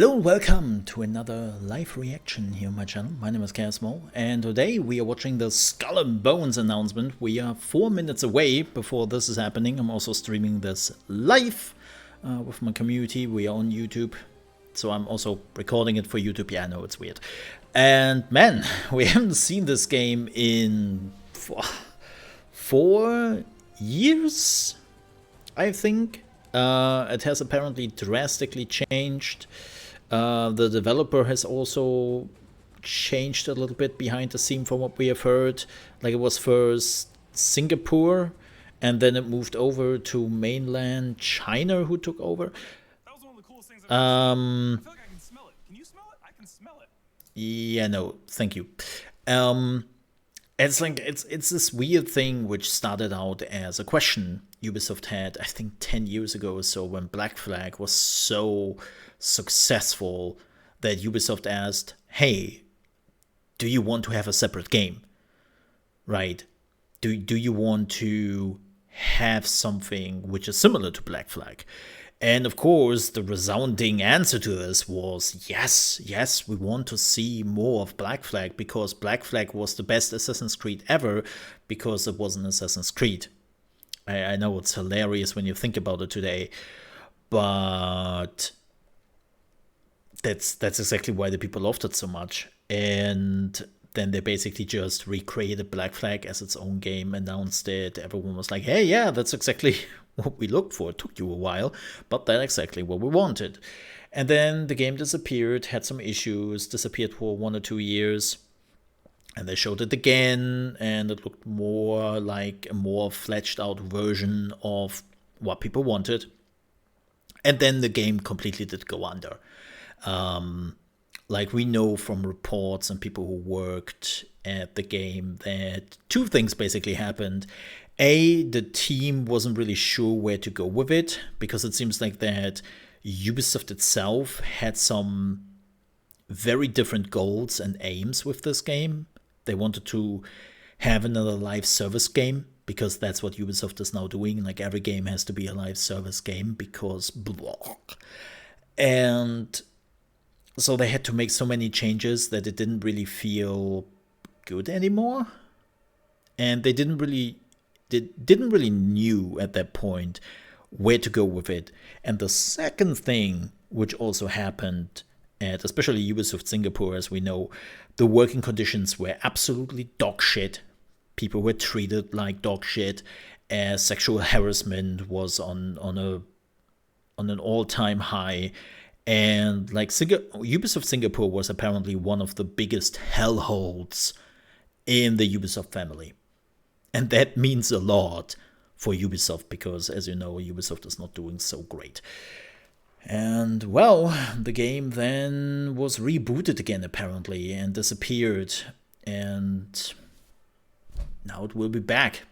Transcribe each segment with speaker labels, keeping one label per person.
Speaker 1: Hello, welcome to another live reaction here on my channel. My name is ChaosMole, and today we are watching the Skull&Bones announcement. We are 4 minutes away before this is happening. I'm also streaming this live with my community. We are on YouTube, so I'm also recording it for YouTube. Yeah, I know it's weird. And man, we haven't seen this game in 4 years, I think. It has apparently drastically changed. The developer has also changed a little bit behind the scene from what we have heard. Like, it was first Singapore, and then it moved over to mainland China, who took over.
Speaker 2: That was one of the coolest things I've ever seen. I feel like I can smell it. Can you smell it? I can smell it.
Speaker 1: Yeah, no, thank you. It's like it's this weird thing which started out as a question Ubisoft had, I think, 10 years ago or so, when Black Flag was so successful that Ubisoft asked, hey, do you want to have a separate game? Right? Do you want to have something which is similar to Black Flag? And of course, the resounding answer to this was yes, we want to see more of Black Flag, because Black Flag was the best Assassin's Creed ever, because it was an Assassin's Creed. I know it's hilarious when you think about it today, but that's exactly why the people loved it so much. And then they basically just recreated Black Flag as its own game, announced it. Everyone was like, hey, yeah, that's exactly what we looked for. It took you a while, but that's exactly what we wanted. And then the game disappeared, had some issues, disappeared for 1 or 2 years. And they showed it again, and it looked more like a more fleshed out version of what people wanted. And then the game completely did go under. Like, we know from reports and people who worked at the game that 2 things basically happened. A, the team wasn't really sure where to go with it, because it seems like that Ubisoft itself had some very different goals and aims with this game. They wanted to have another live service game, because that's what Ubisoft is now doing. Like, every game has to be a live service game, because blah. And so they had to make so many changes that it didn't really feel good anymore. And they didn't really knew at that point where to go with it. And the second thing, which also happened at especially Ubisoft Singapore, as we know, the working conditions were absolutely dog shit. People were treated like dog shit, as sexual harassment was on an all-time high. And like, Ubisoft Singapore was apparently one of the biggest hellholes in the Ubisoft family. And that means a lot for Ubisoft, because, as you know, Ubisoft is not doing so great. And, well, the game then was rebooted again, apparently, and disappeared. And now it will be back.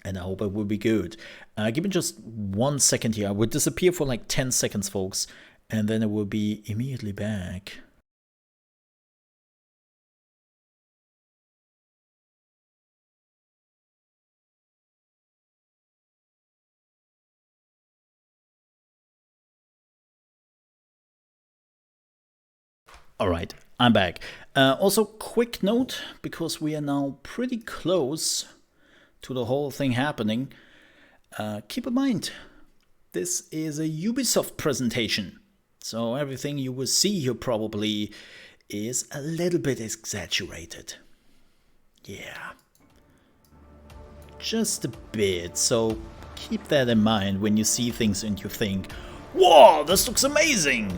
Speaker 1: And I hope it will be good. Give me just 1 second here. I will disappear for like 10 seconds, folks. And then it will be immediately back. Alright, I'm back. Also, quick note, because we are now pretty close to the whole thing happening. Keep in mind, this is a Ubisoft presentation. So everything you will see here probably is a little bit exaggerated. Yeah. Just a bit. So keep that in mind when you see things and you think, whoa, this looks amazing!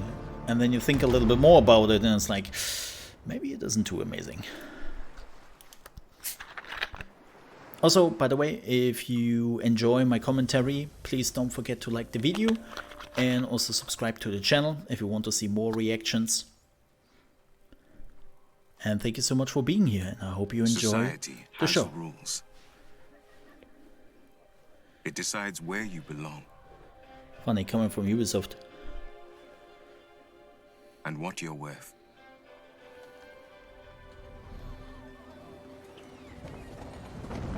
Speaker 1: And then you think a little bit more about it, and it's like, maybe it isn't too amazing. Also, by the way, if you enjoy my commentary, please don't forget to like the video, and also subscribe to the channel if you want to see more reactions. And thank you so much for being here, and I hope you enjoy the show.
Speaker 2: Rules. It decides where you belong.
Speaker 1: Funny coming from Ubisoft.
Speaker 2: And what you're worth.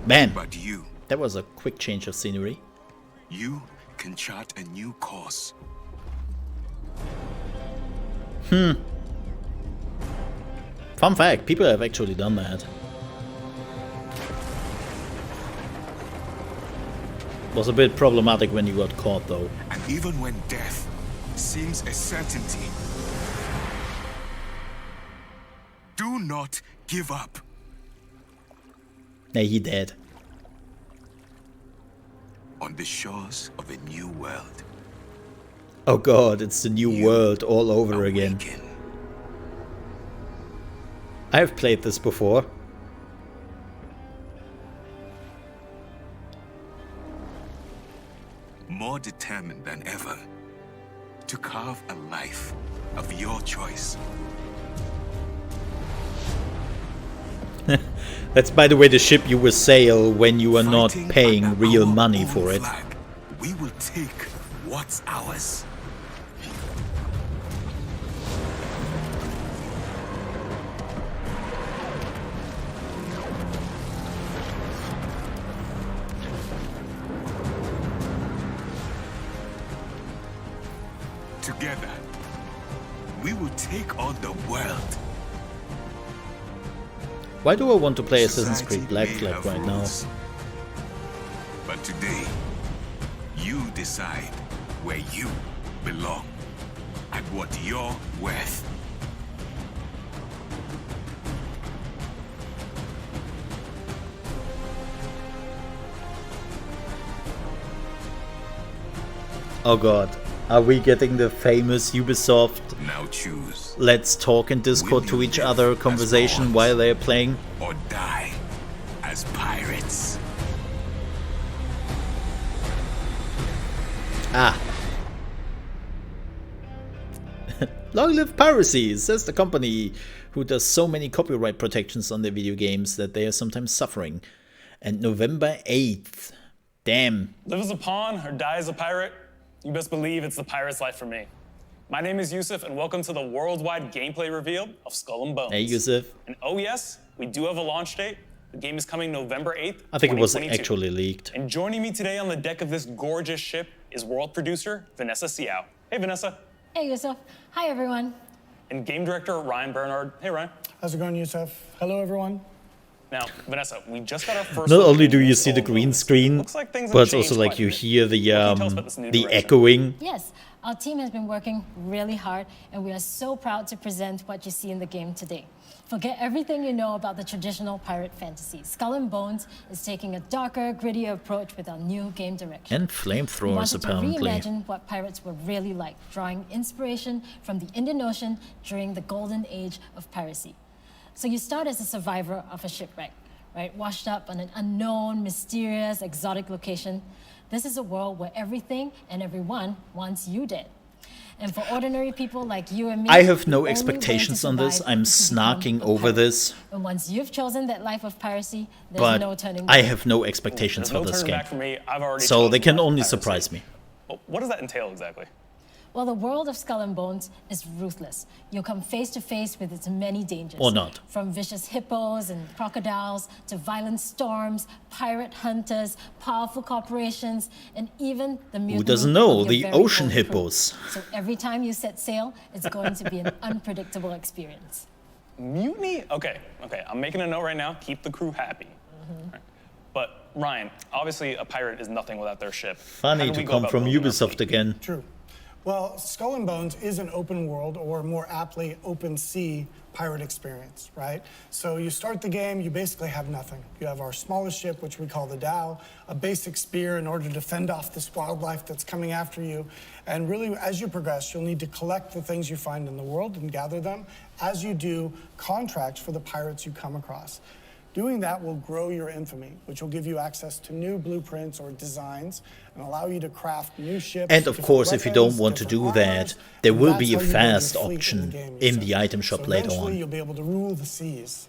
Speaker 1: Man,
Speaker 2: But you
Speaker 1: that was a quick change of scenery.
Speaker 2: can chart a new course.
Speaker 1: Fun fact, people have actually done that. Was a bit problematic when you got caught though.
Speaker 3: And even when death seems a certainty, do not give up.
Speaker 1: Yeah, he dead.
Speaker 3: On the shores of a new world.
Speaker 1: Oh god, it's the new world all over again.
Speaker 3: Awaken.
Speaker 1: I've played this before.
Speaker 3: More determined than ever to carve a life of your choice.
Speaker 1: That's, by the way, the ship you will sail when you are not
Speaker 3: Fighting
Speaker 1: paying
Speaker 3: under
Speaker 1: real
Speaker 3: our
Speaker 1: money
Speaker 3: own
Speaker 1: for it.
Speaker 3: flag, we will take what's ours. Together, we will take on the world.
Speaker 1: Why do I want to play Assassin's Creed
Speaker 3: Society may
Speaker 1: Blackflag
Speaker 3: have
Speaker 1: right now?
Speaker 3: rules, but today, you decide where you belong and what you're worth.
Speaker 1: Oh god, are we getting the famous Ubisoft
Speaker 3: Now choose
Speaker 1: let's talk in Discord
Speaker 3: Will
Speaker 1: to
Speaker 3: you
Speaker 1: each
Speaker 3: live
Speaker 1: other
Speaker 3: as
Speaker 1: conversation
Speaker 3: pawns?
Speaker 1: while they're playing?
Speaker 3: or die as pirates.
Speaker 1: Ah. Long live piracy, says the company who does so many copyright protections on their video games that they are sometimes suffering. And November 8th. Damn.
Speaker 2: Live as a pawn or die as a pirate? You best believe it's the pirate's life for me. My name is Yusuf, and welcome to the worldwide gameplay reveal of Skull&Bones.
Speaker 1: Hey, Yusuf.
Speaker 2: And oh yes, we do have a launch date. The game is coming November 8th,
Speaker 1: I think it was
Speaker 2: 2022.
Speaker 1: actually leaked.
Speaker 2: And joining me today on the deck of this gorgeous ship is world producer Vanessa Siao. Hey, Vanessa.
Speaker 4: Hey, Yusuf. Hi, everyone.
Speaker 2: And game director Ryan Bernard. Hey, Ryan.
Speaker 5: How's it going, Yusuf? Hello, everyone.
Speaker 2: Now, Vanessa, we just got our first.
Speaker 1: Not
Speaker 2: look
Speaker 1: only
Speaker 2: at
Speaker 1: do
Speaker 2: new
Speaker 1: you see the green
Speaker 2: Skull&Bones.
Speaker 1: screen,
Speaker 2: Looks like things have
Speaker 1: but also
Speaker 2: changed
Speaker 1: like
Speaker 2: quite a
Speaker 1: you
Speaker 2: bit.
Speaker 1: hear
Speaker 2: What can you tell us about this new
Speaker 1: the
Speaker 2: direction?
Speaker 1: echoing.
Speaker 4: Yes, our team has been working really hard, and we are so proud to present what you see in the game today. Forget everything you know about the traditional pirate fantasy. Skull&Bones is taking a darker, grittier approach with our new game direction.
Speaker 1: And
Speaker 4: We
Speaker 1: flamethrowers,
Speaker 4: wanted to
Speaker 1: apparently.
Speaker 4: reimagine what pirates were really like, drawing inspiration from the Indian Ocean during the golden age of piracy. So you start as a survivor of a shipwreck, right? Washed up on an unknown, mysterious, exotic location. This is a world where everything and everyone wants you dead. And for ordinary people like you and me,
Speaker 1: I have
Speaker 4: the
Speaker 1: no
Speaker 4: only way to
Speaker 1: expectations on this.
Speaker 4: survive
Speaker 1: I'm
Speaker 4: is to become
Speaker 1: snarking
Speaker 4: a
Speaker 1: over
Speaker 4: pirate.
Speaker 1: this,
Speaker 4: And once you've chosen that life of piracy, there's
Speaker 1: but
Speaker 4: no turning
Speaker 1: I
Speaker 4: back.
Speaker 1: have no expectations
Speaker 2: There's
Speaker 1: for
Speaker 2: no
Speaker 1: this
Speaker 2: turning
Speaker 1: game.
Speaker 2: back for me. I've already
Speaker 1: So
Speaker 2: chosen
Speaker 1: they can
Speaker 2: life of
Speaker 1: only
Speaker 2: piracy.
Speaker 1: surprise me.
Speaker 2: Well, what does that entail exactly?
Speaker 4: Well, the world of Skull&Bones is ruthless. You'll come face to face with its many dangers.
Speaker 1: Or not.
Speaker 4: From vicious hippos and crocodiles to violent storms, pirate hunters, powerful corporations, and even the mutiny
Speaker 1: doesn't know?
Speaker 4: of your
Speaker 1: The
Speaker 4: very
Speaker 1: ocean
Speaker 4: own crew.
Speaker 1: hippos.
Speaker 4: So every time you set sail, it's going to be an unpredictable experience.
Speaker 2: Mutiny? Okay, I'm making a note right now. Keep the crew happy. Right. But Ryan, obviously a pirate is nothing without their ship. How
Speaker 1: Funny
Speaker 2: do
Speaker 1: to
Speaker 2: we go
Speaker 1: come
Speaker 2: about
Speaker 1: from
Speaker 2: building our
Speaker 1: Ubisoft
Speaker 2: fleet?
Speaker 1: again.
Speaker 5: True. Well, Skull&Bones is an open world, or more aptly, open sea pirate experience, right? So you start the game, you basically have nothing. You have our smallest ship, which we call the Dhow, a basic spear in order to fend off this wildlife that's coming after you. And really, as you progress, you'll need to collect the things you find in the world and gather them. As you do, contracts for the pirates you come across. Doing that will grow your infamy, which will give you access to new blueprints or designs and allow you to craft new ships.
Speaker 1: And of
Speaker 5: different
Speaker 1: course, if you don't
Speaker 5: weapons,
Speaker 1: want to
Speaker 5: different
Speaker 1: do
Speaker 5: armors,
Speaker 1: that, there
Speaker 5: and
Speaker 1: will
Speaker 5: that's
Speaker 1: be a
Speaker 5: how you build your
Speaker 1: fast
Speaker 5: fleet
Speaker 1: option
Speaker 5: game,
Speaker 1: in
Speaker 5: Yusuf.
Speaker 1: the item shop
Speaker 5: So
Speaker 1: later
Speaker 5: eventually
Speaker 1: on.
Speaker 5: you'll be able to rule the seas.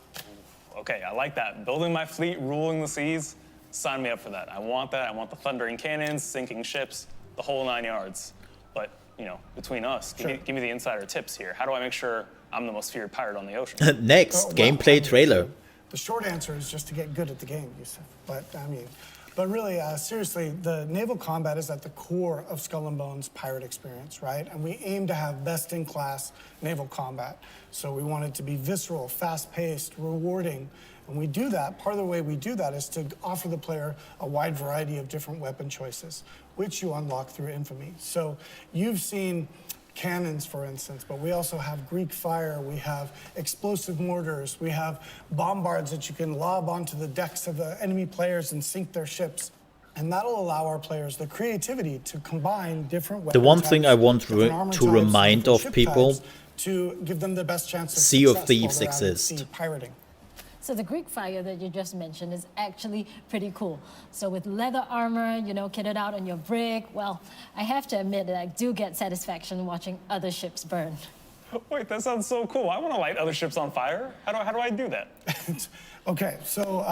Speaker 2: Okay, I like that. Building my fleet, ruling the seas. Sign me up for that. I want that. I want the thundering cannons, sinking ships, the whole 9 yards. But, you know, between us,
Speaker 5: Sure.
Speaker 2: give me the insider tips here. How do I make sure I'm the most feared pirate on the ocean?
Speaker 1: Next,
Speaker 5: Well,
Speaker 1: gameplay trailer.
Speaker 5: The short answer is just to get good at the game, Yusuf. But But really, seriously, the naval combat is at the core of Skull and Bones pirate experience, right? And we aim to have best-in-class naval combat. So we want it to be visceral, fast-paced, rewarding. And we do that, part of the way we do that is to offer the player a wide variety of different weapon choices, which you unlock through Infamy. So you've seen cannons, for instance, but we also have Greek fire, we have explosive mortars, we have bombards that you can lob onto the decks of the enemy players and sink their ships. And that'll allow our players the creativity to combine different weapon
Speaker 1: The one thing
Speaker 5: types,
Speaker 1: I want
Speaker 5: different armor
Speaker 1: to
Speaker 5: types,
Speaker 1: remind
Speaker 5: different
Speaker 1: of
Speaker 5: ship
Speaker 1: people,
Speaker 5: types to give them the best chance of
Speaker 1: Sea of
Speaker 5: success
Speaker 1: Thieves
Speaker 5: while they're out at
Speaker 1: exists.
Speaker 5: sea pirating.
Speaker 4: So the Greek fire that you just mentioned is actually pretty cool. So with leather armor, you know, kitted out on your brig, well, I have to admit that I do get satisfaction watching other ships burn.
Speaker 2: Wait, that sounds so cool. I want to light other ships on fire. How do I do that?
Speaker 5: Okay, so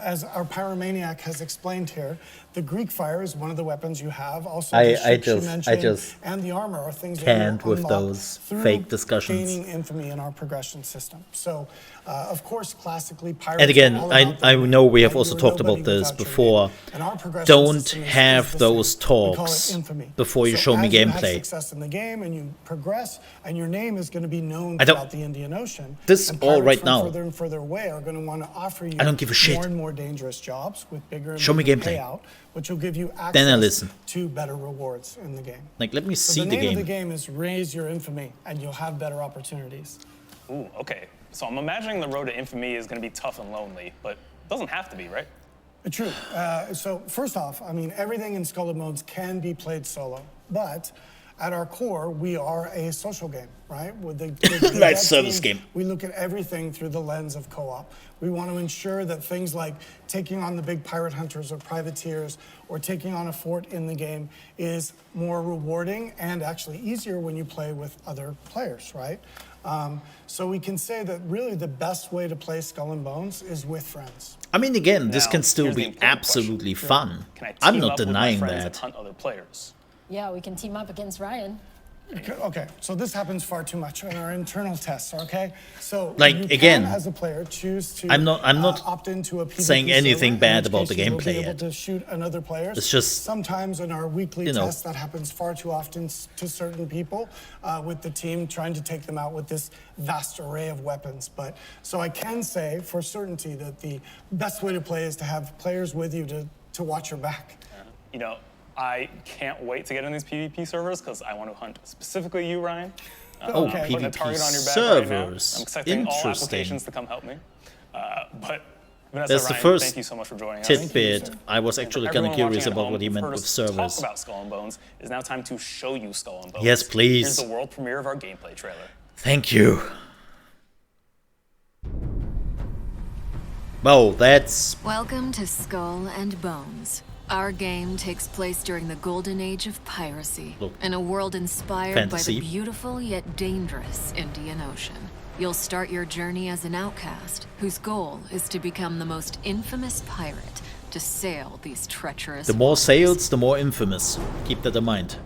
Speaker 5: as our pyromaniac has explained here, the Greek fire is one of the weapons you have. Also, the ships you mentioned and the armor are things that
Speaker 1: can't
Speaker 5: you
Speaker 1: with
Speaker 5: unlock
Speaker 1: those
Speaker 5: through
Speaker 1: fake discussions.
Speaker 5: gaining infamy in our progression system. So, of course, classically, pirates.
Speaker 1: And again,
Speaker 5: are all about
Speaker 1: I
Speaker 5: the
Speaker 1: know we have
Speaker 5: right,
Speaker 1: also
Speaker 5: you're
Speaker 1: talked
Speaker 5: nobody
Speaker 1: about this
Speaker 5: without your
Speaker 1: before.
Speaker 5: name. And our progression
Speaker 1: Don't
Speaker 5: system is
Speaker 1: have
Speaker 5: the
Speaker 1: those
Speaker 5: same. We call it
Speaker 1: talks
Speaker 5: infamy.
Speaker 1: before you
Speaker 5: So
Speaker 1: show me
Speaker 5: as you have
Speaker 1: gameplay.
Speaker 5: success in the game and you progress, and your name is going to be known
Speaker 1: I don't-
Speaker 5: throughout the Indian Ocean.
Speaker 1: This
Speaker 5: and
Speaker 1: all
Speaker 5: pirates
Speaker 1: right
Speaker 5: from
Speaker 1: now.
Speaker 5: further and further away are going to want to offer you
Speaker 1: I don't give a shit.
Speaker 5: more and more dangerous jobs with bigger and
Speaker 1: Show me
Speaker 5: bigger
Speaker 1: gameplay.
Speaker 5: payout, which will give you
Speaker 1: Then I
Speaker 5: access
Speaker 1: listen.
Speaker 5: to better rewards in the game.
Speaker 1: Like, let me
Speaker 5: So
Speaker 1: see
Speaker 5: the
Speaker 1: the
Speaker 5: name of the
Speaker 1: game.
Speaker 5: game is Raise Your Infamy, and you'll have better opportunities.
Speaker 2: Ooh, okay. So I'm imagining the road to infamy is going to be tough and lonely, but it doesn't have to be, right?
Speaker 5: True. So first off, I mean, everything in Skull and Bones can be played solo, but at our core, we are a social game, right? With the
Speaker 1: Right,
Speaker 5: dev
Speaker 1: service
Speaker 5: team,
Speaker 1: game.
Speaker 5: We look at everything through the lens of co-op. We want to ensure that things like taking on the big pirate hunters or privateers or taking on a fort in the game is more rewarding and actually easier when you play with other players, right? So we can say that really the best way to play Skull and Bones is with friends.
Speaker 1: I mean, again, this
Speaker 2: Now,
Speaker 1: can still
Speaker 2: here's the
Speaker 1: be
Speaker 2: important
Speaker 1: absolutely
Speaker 2: question.
Speaker 1: fun.
Speaker 2: Can I team
Speaker 1: I'm not
Speaker 2: up with my
Speaker 1: denying
Speaker 2: friends
Speaker 1: that.
Speaker 2: and hunt other players?
Speaker 4: Yeah, we can team up against Ryan.
Speaker 5: Okay, so this happens far too much in our internal tests, okay? So
Speaker 1: Like,
Speaker 5: you
Speaker 1: again,
Speaker 5: can, as a player, choose to
Speaker 1: I'm not
Speaker 5: opt into a PvP
Speaker 1: saying anything
Speaker 5: server,
Speaker 1: bad
Speaker 5: in which
Speaker 1: about the
Speaker 5: case you will be
Speaker 1: gameplay
Speaker 5: able
Speaker 1: yet.
Speaker 5: to shoot another player.
Speaker 1: It's just,
Speaker 5: sometimes in our weekly
Speaker 1: you know.
Speaker 5: tests that happens far too often to certain people with the team trying to take them out with this vast array of weapons. But so I can say for certainty that the best way to play is to have players with you to watch your back.
Speaker 2: You know, I can't wait to get in these PvP servers because I want to hunt specifically you, Ryan.
Speaker 1: Oh,
Speaker 2: I'm putting a
Speaker 1: PvP
Speaker 2: target on your back right now.
Speaker 1: servers.
Speaker 2: I'm expecting all
Speaker 1: Interesting.
Speaker 2: applications to come help me. But Vanessa,
Speaker 1: That's the
Speaker 2: Ryan,
Speaker 1: first
Speaker 2: thank you so much for joining us.
Speaker 1: tidbit. I was
Speaker 2: And for
Speaker 1: actually kind of
Speaker 2: everyone
Speaker 1: curious
Speaker 2: watching at
Speaker 1: about
Speaker 2: home
Speaker 1: what he
Speaker 2: who've
Speaker 1: meant
Speaker 2: heard
Speaker 1: with
Speaker 2: us
Speaker 1: servers.
Speaker 2: Talk about Skull and Bones. It's now time to show you Skull and Bones.
Speaker 1: Yes, please.
Speaker 2: Here's the world premiere of our gameplay trailer.
Speaker 1: Thank you. Whoa, that's...
Speaker 6: Welcome to Skull and Bones. Our game takes place during the golden age of piracy,
Speaker 1: Look,
Speaker 6: in a world inspired
Speaker 1: fantasy.
Speaker 6: by the beautiful yet dangerous Indian Ocean. You'll start your journey as an outcast, whose goal is to become the most infamous pirate to sail these treacherous
Speaker 1: The more
Speaker 6: waters.
Speaker 1: sales, the more infamous. Keep that in mind.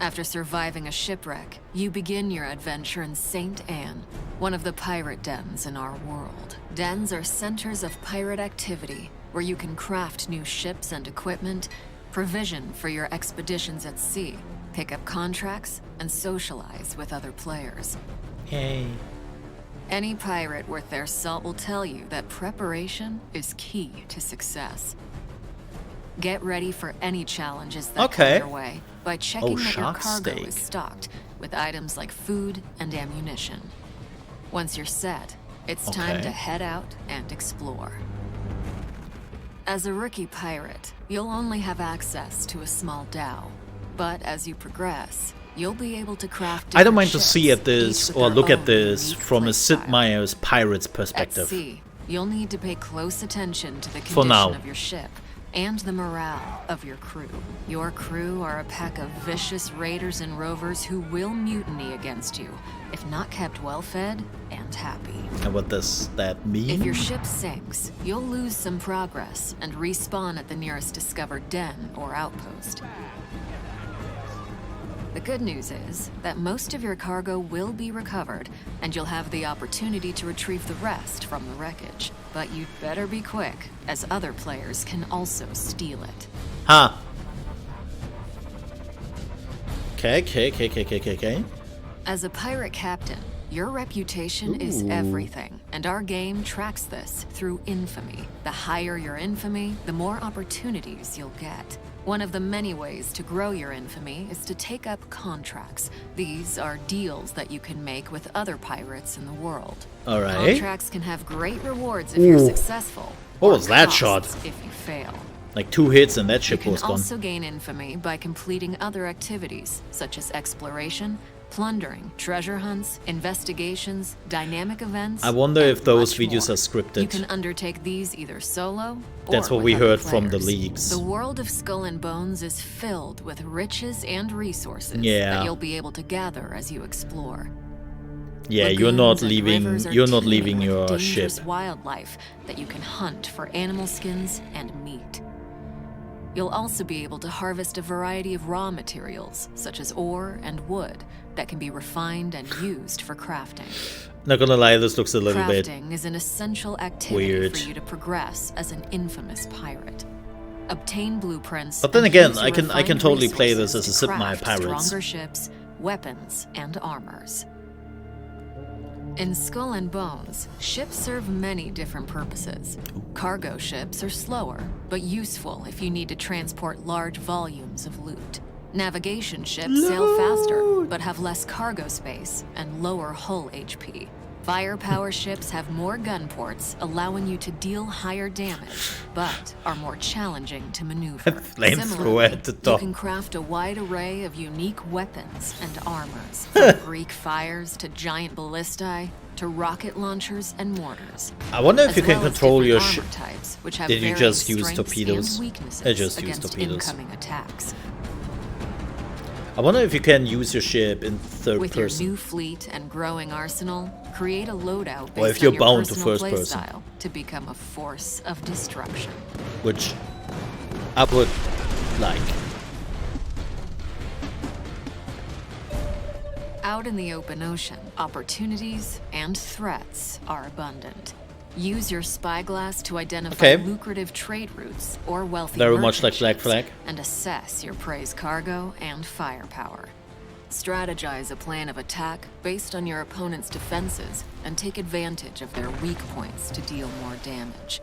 Speaker 6: After surviving a shipwreck, you begin your adventure in St. Anne, one of the pirate dens in our world. Dens are centers of pirate activity, where you can craft new ships and equipment, provision for your expeditions at sea, pick up contracts, and socialize with other players.
Speaker 1: Yay.
Speaker 6: Any pirate worth their salt will tell you that preparation is key to success. Get ready for any challenges that
Speaker 1: Okay.
Speaker 6: come your way by checking that your
Speaker 1: shark
Speaker 6: cargo
Speaker 1: steak.
Speaker 6: is stocked with items like food and ammunition. Once you're set, it's time
Speaker 1: Okay.
Speaker 6: to head out and explore. As a rookie pirate, you'll only have access to a small dhow, but as you progress, you'll be able to craft
Speaker 1: I don't
Speaker 6: different
Speaker 1: mind to
Speaker 6: ships,
Speaker 1: see at
Speaker 6: each
Speaker 1: this
Speaker 6: with
Speaker 1: or
Speaker 6: their
Speaker 1: look at
Speaker 6: own
Speaker 1: this
Speaker 6: unique
Speaker 1: from a Sid
Speaker 6: playstyle.
Speaker 1: Meier's pirate's
Speaker 6: At
Speaker 1: perspective.
Speaker 6: sea, you'll need to pay close attention to the
Speaker 1: For
Speaker 6: condition
Speaker 1: now.
Speaker 6: of your ship and the morale of your crew. Your crew are a pack of vicious raiders and rovers who will mutiny against you if not kept well-fed and happy.
Speaker 1: And what does that mean?
Speaker 6: If your ship sinks, you'll lose some progress and respawn at the nearest discovered den or outpost. The good news is that most of your cargo will be recovered, and you'll have the opportunity to retrieve the rest from the wreckage. But you'd better be quick, as other players can also steal it.
Speaker 1: Huh. Okay.
Speaker 6: As a pirate captain, your reputation is everything, and our game tracks this through infamy. The higher your infamy, the more opportunities you'll get. One of the many ways to grow your infamy is to take up contracts. These are deals that you can make with other pirates in the world.
Speaker 1: All right.
Speaker 6: Contracts can have great rewards if you're successful.
Speaker 1: What
Speaker 6: or
Speaker 1: was that
Speaker 6: costs
Speaker 1: shot?
Speaker 6: If you fail.
Speaker 1: Like 2 hits and that
Speaker 6: You
Speaker 1: ship
Speaker 6: can
Speaker 1: was gone.
Speaker 6: also gain infamy by completing other activities, such as exploration, plundering, treasure hunts, investigations, dynamic events.
Speaker 1: I wonder
Speaker 6: and
Speaker 1: if those
Speaker 6: much
Speaker 1: videos
Speaker 6: more.
Speaker 1: are scripted.
Speaker 6: You can undertake these either solo or
Speaker 1: That's what
Speaker 6: with
Speaker 1: we
Speaker 6: other
Speaker 1: heard from the
Speaker 6: players.
Speaker 1: leaks.
Speaker 6: The world of Skull&Bones is filled with riches and resources
Speaker 1: Yeah.
Speaker 6: that you'll be able to gather as you explore.
Speaker 1: Yeah, you're not
Speaker 6: Lagoons and
Speaker 1: leaving.
Speaker 6: rivers are
Speaker 1: You're not
Speaker 6: teeming
Speaker 1: leaving
Speaker 6: with
Speaker 1: your
Speaker 6: dangerous
Speaker 1: ship.
Speaker 6: wildlife that you can hunt for animal skins and meat. You'll also be able to harvest a variety of raw materials, such as ore and wood, that can be refined and used for crafting.
Speaker 1: Not gonna lie, this looks a little bit.
Speaker 6: Crafting is an essential activity
Speaker 1: weird.
Speaker 6: for you to progress as an infamous pirate. Obtain blueprints.
Speaker 1: But then
Speaker 6: and
Speaker 1: again,
Speaker 6: use
Speaker 1: I
Speaker 6: your
Speaker 1: can
Speaker 6: refined
Speaker 1: totally play this
Speaker 6: resources
Speaker 1: as a
Speaker 6: to
Speaker 1: Sid Meier
Speaker 6: craft
Speaker 1: Pirates.
Speaker 6: Stronger ships, weapons, and armors. In Skull&Bones, ships serve many different purposes. Cargo ships are slower, but useful if you need to transport large volumes of loot. Navigation ships sail faster, but have less cargo space and lower hull HP. Firepower ships have more gun ports, allowing you to deal higher damage, but are more challenging to maneuver.
Speaker 1: Flamethrower
Speaker 6: Similarly,
Speaker 1: at the top.
Speaker 6: you can craft a wide array of unique weapons and armors, from Greek fires to giant ballistae to rocket launchers and mortars.
Speaker 1: I wonder if
Speaker 6: as
Speaker 1: you can
Speaker 6: well as
Speaker 1: control
Speaker 6: different
Speaker 1: your
Speaker 6: armor
Speaker 1: ship.
Speaker 6: types, which have
Speaker 1: Did you
Speaker 6: varying
Speaker 1: just use
Speaker 6: strengths
Speaker 1: torpedoes?
Speaker 6: and weaknesses
Speaker 1: I just used
Speaker 6: against
Speaker 1: torpedoes.
Speaker 6: incoming attacks.
Speaker 1: I wonder if you can use your ship in third
Speaker 6: With
Speaker 1: person.
Speaker 6: your new fleet and growing arsenal, create a loadout based
Speaker 1: Or if you're
Speaker 6: on your
Speaker 1: bound to
Speaker 6: personal
Speaker 1: first person.
Speaker 6: playstyle to become a force of destruction.
Speaker 1: Which I would like.
Speaker 6: Out in the open ocean, opportunities and threats are abundant. Use your spyglass to identify
Speaker 1: Okay.
Speaker 6: lucrative trade routes or wealthy
Speaker 1: Very much like
Speaker 6: merchant
Speaker 1: Black
Speaker 6: ships
Speaker 1: Flag.
Speaker 6: and assess your prey's cargo and firepower. Strategize a plan of attack based on your opponent's defenses and take advantage of their weak points to deal more damage.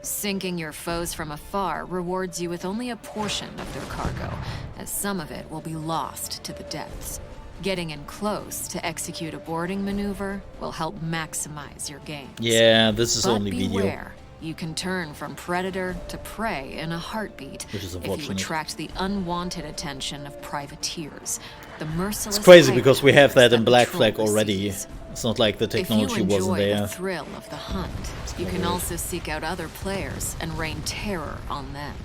Speaker 6: Sinking your foes from afar rewards you with only a portion of their cargo, as some of it will be lost to the depths. Getting in close to execute a boarding maneuver will help maximize your gains.
Speaker 1: Yeah, this is
Speaker 6: But
Speaker 1: only video.
Speaker 6: beware, you can turn from predator to prey in a heartbeat
Speaker 1: Which is
Speaker 6: if you
Speaker 1: unfortunate.
Speaker 6: attract the unwanted attention of privateers, the merciless.
Speaker 1: It's crazy because we have
Speaker 6: pirates
Speaker 1: that in Black
Speaker 6: patrol
Speaker 1: Flag
Speaker 6: the
Speaker 1: already.
Speaker 6: seas.
Speaker 1: It's not like the technology
Speaker 6: If you
Speaker 1: wasn't
Speaker 6: enjoy
Speaker 1: there.
Speaker 6: the thrill of the hunt, you can also seek out other players and rain terror on them.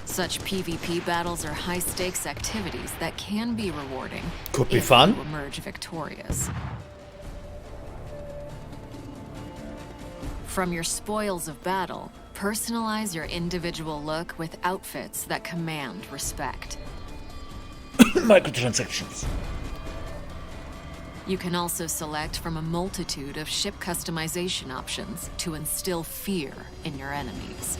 Speaker 6: Such PvP battles are high-stakes activities that can be rewarding.
Speaker 1: Could be
Speaker 6: if
Speaker 1: fun.
Speaker 6: you emerge victorious. From your spoils of battle, personalize your individual look with outfits that command respect.
Speaker 1: Microtransactions.
Speaker 6: You can also select from a multitude of ship customization options to instill fear in your enemies.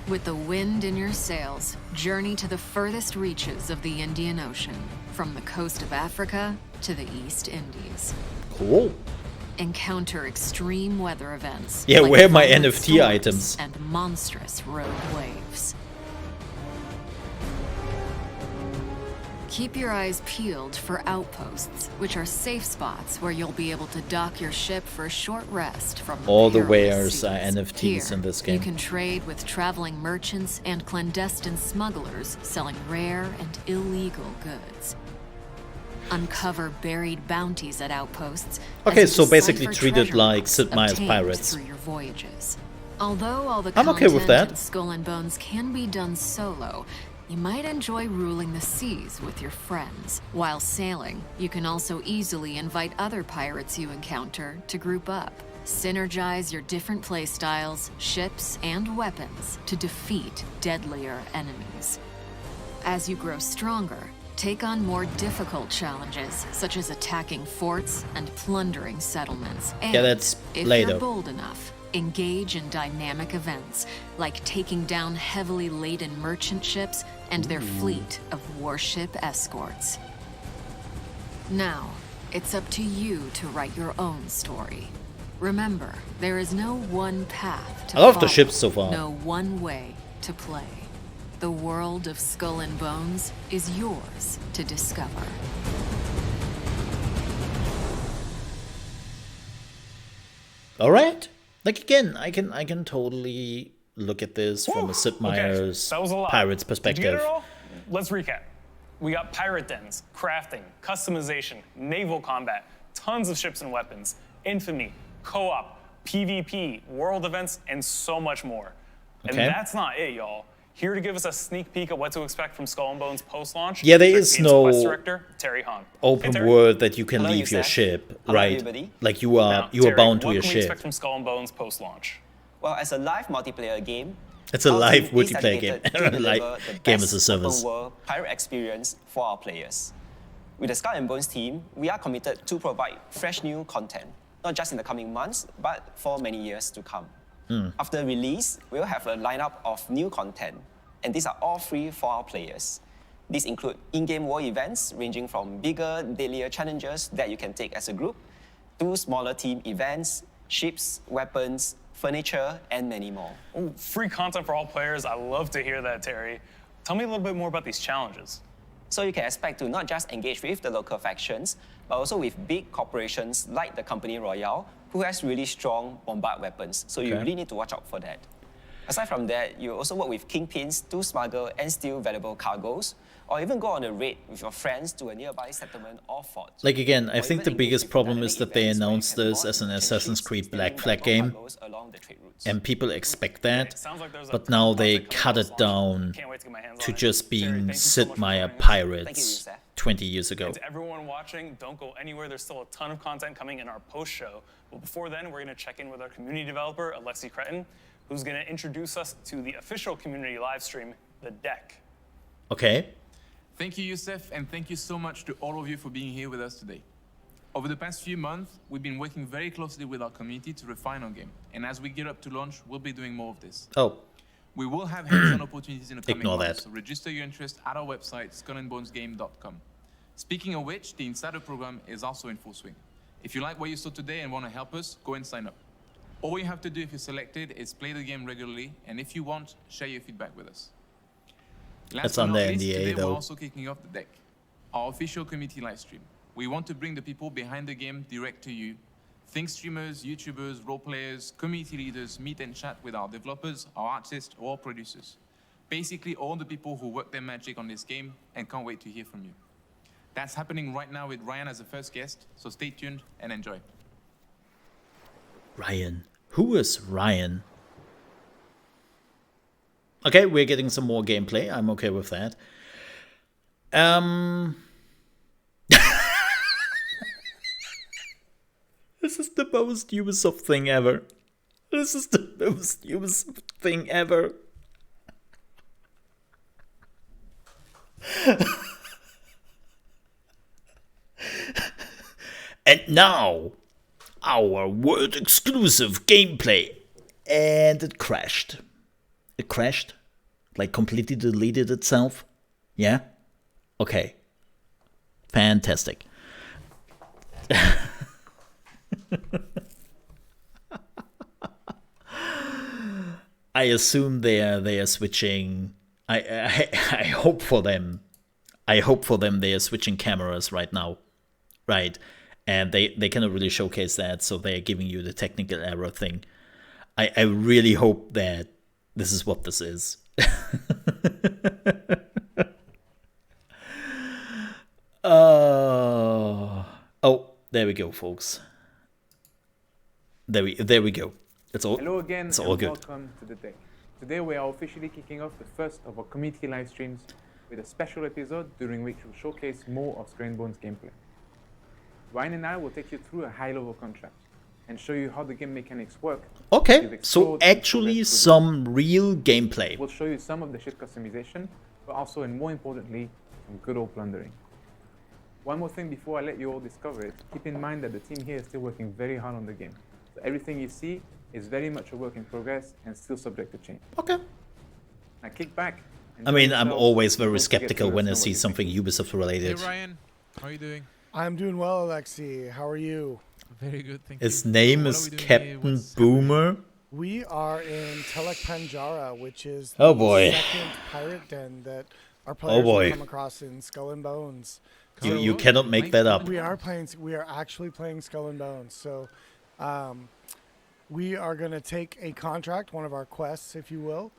Speaker 6: With the wind in your sails, journey to the furthest reaches of the Indian Ocean, from the coast of Africa to the East Indies.
Speaker 1: Cool.
Speaker 6: Encounter extreme weather events.
Speaker 1: Yeah,
Speaker 6: like
Speaker 1: where are my
Speaker 6: violent
Speaker 1: NFT
Speaker 6: storms
Speaker 1: items?
Speaker 6: and monstrous road waves. Keep your eyes peeled for outposts, which are safe spots where you'll be able to dock your ship for a short rest from
Speaker 1: All the
Speaker 6: perilous
Speaker 1: wares are
Speaker 6: seas.
Speaker 1: NFTs
Speaker 6: Here,
Speaker 1: in this game.
Speaker 6: You can trade with traveling merchants and clandestine smugglers selling rare and illegal goods. Uncover buried bounties at outposts. as
Speaker 1: Okay,
Speaker 6: you
Speaker 1: so basically
Speaker 6: decipher
Speaker 1: treated
Speaker 6: treasure
Speaker 1: like
Speaker 6: maps
Speaker 1: Sid Meier's
Speaker 6: obtained
Speaker 1: Pirates.
Speaker 6: through your voyages. Although all the
Speaker 1: I'm okay with
Speaker 6: content
Speaker 1: that.
Speaker 6: in Skull&Bones can be done solo, you might enjoy ruling the seas with your friends. While sailing, you can also easily invite other pirates you encounter to group up. Synergize your different playstyles, ships, and weapons to defeat deadlier enemies. As you grow stronger, take on more difficult challenges, such as attacking forts and plundering settlements. And
Speaker 1: Yeah, that's
Speaker 6: if
Speaker 1: later.
Speaker 6: you're bold enough, engage in dynamic events, like taking down heavily laden merchant ships and their fleet of warship escorts. Now, it's up to you to write your own story. Remember, there is no one path to
Speaker 1: I love the
Speaker 6: follow,
Speaker 1: ships so far.
Speaker 6: no one way to play. The world of Skull and Bones is yours to discover.
Speaker 1: All right. Like again, I can totally look at this from a Sid
Speaker 2: Okay,
Speaker 1: Meier's
Speaker 2: that was a lot.
Speaker 1: Pirates
Speaker 2: Did you get
Speaker 1: perspective.
Speaker 2: it all? Let's recap. We got pirate dens, crafting, customization, naval combat, tons of ships and weapons, infamy, co-op, PvP, world events, and so much more. And
Speaker 1: Okay.
Speaker 2: that's not it, y'all. Here to give us a sneak peek of what to expect from Skull and Bones post-launch.
Speaker 1: Yeah, there
Speaker 2: the
Speaker 1: is
Speaker 2: game's
Speaker 1: no
Speaker 2: quest director, Terry Hahn. Hey,
Speaker 1: Open
Speaker 2: Terry.
Speaker 1: world that you can
Speaker 7: Hello,
Speaker 1: leave your
Speaker 7: Yusef.
Speaker 1: ship,
Speaker 7: Hello,
Speaker 1: right?
Speaker 7: everybody.
Speaker 1: Like you
Speaker 2: Now,
Speaker 1: are
Speaker 2: Terry,
Speaker 1: bound to
Speaker 2: what
Speaker 1: your
Speaker 2: can we
Speaker 1: ship.
Speaker 2: expect from Skull and Bones post-launch?
Speaker 7: Well, as a live multiplayer game,
Speaker 1: It's a
Speaker 7: our
Speaker 1: live
Speaker 7: team is
Speaker 1: multiplayer game.
Speaker 7: dedicated to deliver
Speaker 1: Like
Speaker 7: the
Speaker 1: game
Speaker 7: best
Speaker 1: as a service.
Speaker 7: open-world pirate experience for our players. With the Skull and Bones team, we are committed to provide fresh new content, not just in the coming months, but for many years to come. After release, we'll have a lineup of new content, and these are all free for our players. These include in-game war events ranging from bigger, deadlier challenges that you can take as a group, to smaller team events, ships, weapons, furniture, and many more.
Speaker 2: Ooh, free content for all players. I love to hear that, Terry. Tell me a little bit more about these challenges.
Speaker 7: So you can expect to not just engage with the local factions, but also with big corporations like the Company Royale, who has really strong bombard weapons. So you
Speaker 1: Okay.
Speaker 7: really need to watch out for that. Aside from that, you also work with kingpins to smuggle and steal valuable cargoes, or even go on a raid with your friends to a nearby settlement or fort.
Speaker 1: Like again, I
Speaker 7: Or
Speaker 1: think
Speaker 7: even
Speaker 1: the
Speaker 7: engage
Speaker 1: biggest
Speaker 7: with
Speaker 1: problem
Speaker 7: dynamic
Speaker 1: is that they
Speaker 7: events where you
Speaker 1: announced
Speaker 7: can
Speaker 1: this
Speaker 7: board
Speaker 1: as an
Speaker 7: merchant
Speaker 1: Assassin's
Speaker 7: ships
Speaker 1: Creed
Speaker 7: stealing
Speaker 1: Blackflag
Speaker 7: valuable
Speaker 1: game,
Speaker 7: cargoes along the trade routes.
Speaker 1: and people expect that,
Speaker 2: Sounds like there's a
Speaker 1: but now they
Speaker 2: project coming
Speaker 1: cut
Speaker 2: out
Speaker 1: it
Speaker 2: launch.
Speaker 1: down
Speaker 2: Can't wait to get my hands
Speaker 1: to
Speaker 2: on it.
Speaker 1: just
Speaker 2: Terry,
Speaker 1: being
Speaker 2: thank you so
Speaker 1: Sid
Speaker 2: much for
Speaker 1: Meier
Speaker 2: joining us.
Speaker 1: Pirates
Speaker 7: Yusef.
Speaker 1: 20 years ago.
Speaker 2: And to everyone watching, don't go anywhere. There's still a ton of content coming in our post show. But before then, we're going to check in with our community developer, Alexi Cretin, who's going to introduce us to the official community live stream, The Deck.
Speaker 1: Okay.
Speaker 8: Thank you, Yusef, and thank you so much to all of you for being here with us today. Over the past few months, we've been working very closely with our community to refine our game. And as we gear up to launch, we'll be doing more of this.
Speaker 1: Oh,
Speaker 8: We will have hands-on opportunities in the coming
Speaker 1: Ignore
Speaker 8: months,
Speaker 1: that.
Speaker 8: so register your interest at our website, skullandbonesgame.com. Speaking of which, the Insider program is also in full swing. If you like what you saw today and want to help us, go and sign up. All you have to do if you're selected is play the game regularly, and if you want, share your feedback with us. Last
Speaker 1: That's
Speaker 8: but not
Speaker 1: under
Speaker 8: least,
Speaker 1: NDA
Speaker 8: today
Speaker 1: though.
Speaker 8: we're also kicking off The Deck, our official community live stream. We want to bring the people behind the game direct to you. Think streamers, YouTubers, role players, community leaders meet and chat with our developers, our artists, or our producers. Basically, all the people who work their magic on this game and can't wait to hear from you. That's happening right now with Ryan as the first guest, so stay tuned and enjoy.
Speaker 1: Ryan. Who is Ryan? Okay, we're getting some more gameplay. I'm okay with that. This is the most Ubisoft thing ever. This is the most Ubisoft thing ever. And now, our world exclusive gameplay. And it crashed. It crashed? Like completely deleted itself? Yeah? Okay. Fantastic. I assume they are switching. I hope for them. I hope for them they are switching cameras right now. Right. And they cannot really showcase that, so they're giving you the technical error thing. I really hope that this is what this is. Oh, there we go, folks. There we go. It's all.
Speaker 9: Hello again,
Speaker 1: It's all
Speaker 9: and
Speaker 1: good.
Speaker 9: welcome to The Deck. Today we are officially kicking off the first of our community live streams with a special episode during which we'll showcase more of Skull&Bones gameplay. Ryan and I will take you through a high-level contract. and show you how the game mechanics work.
Speaker 1: Okay,
Speaker 9: You've
Speaker 1: so
Speaker 9: explored and
Speaker 1: actually
Speaker 9: progressed with
Speaker 1: some real gameplay.
Speaker 9: We'll show you some of the ship customization, but also, and more importantly, some good old plundering. One more thing before I let you all discover it, keep in mind that the team here is still working very hard on the game. So everything you see is very much a work in progress and still subject to change.
Speaker 1: Okay.
Speaker 9: Now kick back.
Speaker 1: I mean, I'm always very
Speaker 9: Don't forget to
Speaker 1: skeptical
Speaker 9: let us
Speaker 1: when I
Speaker 9: know what
Speaker 1: see
Speaker 9: you
Speaker 1: something Ubisoft
Speaker 8: Hey
Speaker 1: related.
Speaker 8: Ryan, how are you doing?
Speaker 5: I'm doing well, Alexi. How are you?
Speaker 8: Very good, thank
Speaker 1: His
Speaker 8: you.
Speaker 1: name
Speaker 8: What
Speaker 1: is
Speaker 8: are we doing here?
Speaker 1: Captain
Speaker 8: What's
Speaker 1: Boomer.
Speaker 5: We are in Telek Panjara, which is
Speaker 1: Oh,
Speaker 5: the
Speaker 1: boy.
Speaker 5: second pirate den that our players
Speaker 1: boy.
Speaker 5: will come across in Skull and Bones.
Speaker 1: You cannot make that up.
Speaker 5: We are actually playing Skull and Bones. So we are going to take a contract, one of our quests, if you will,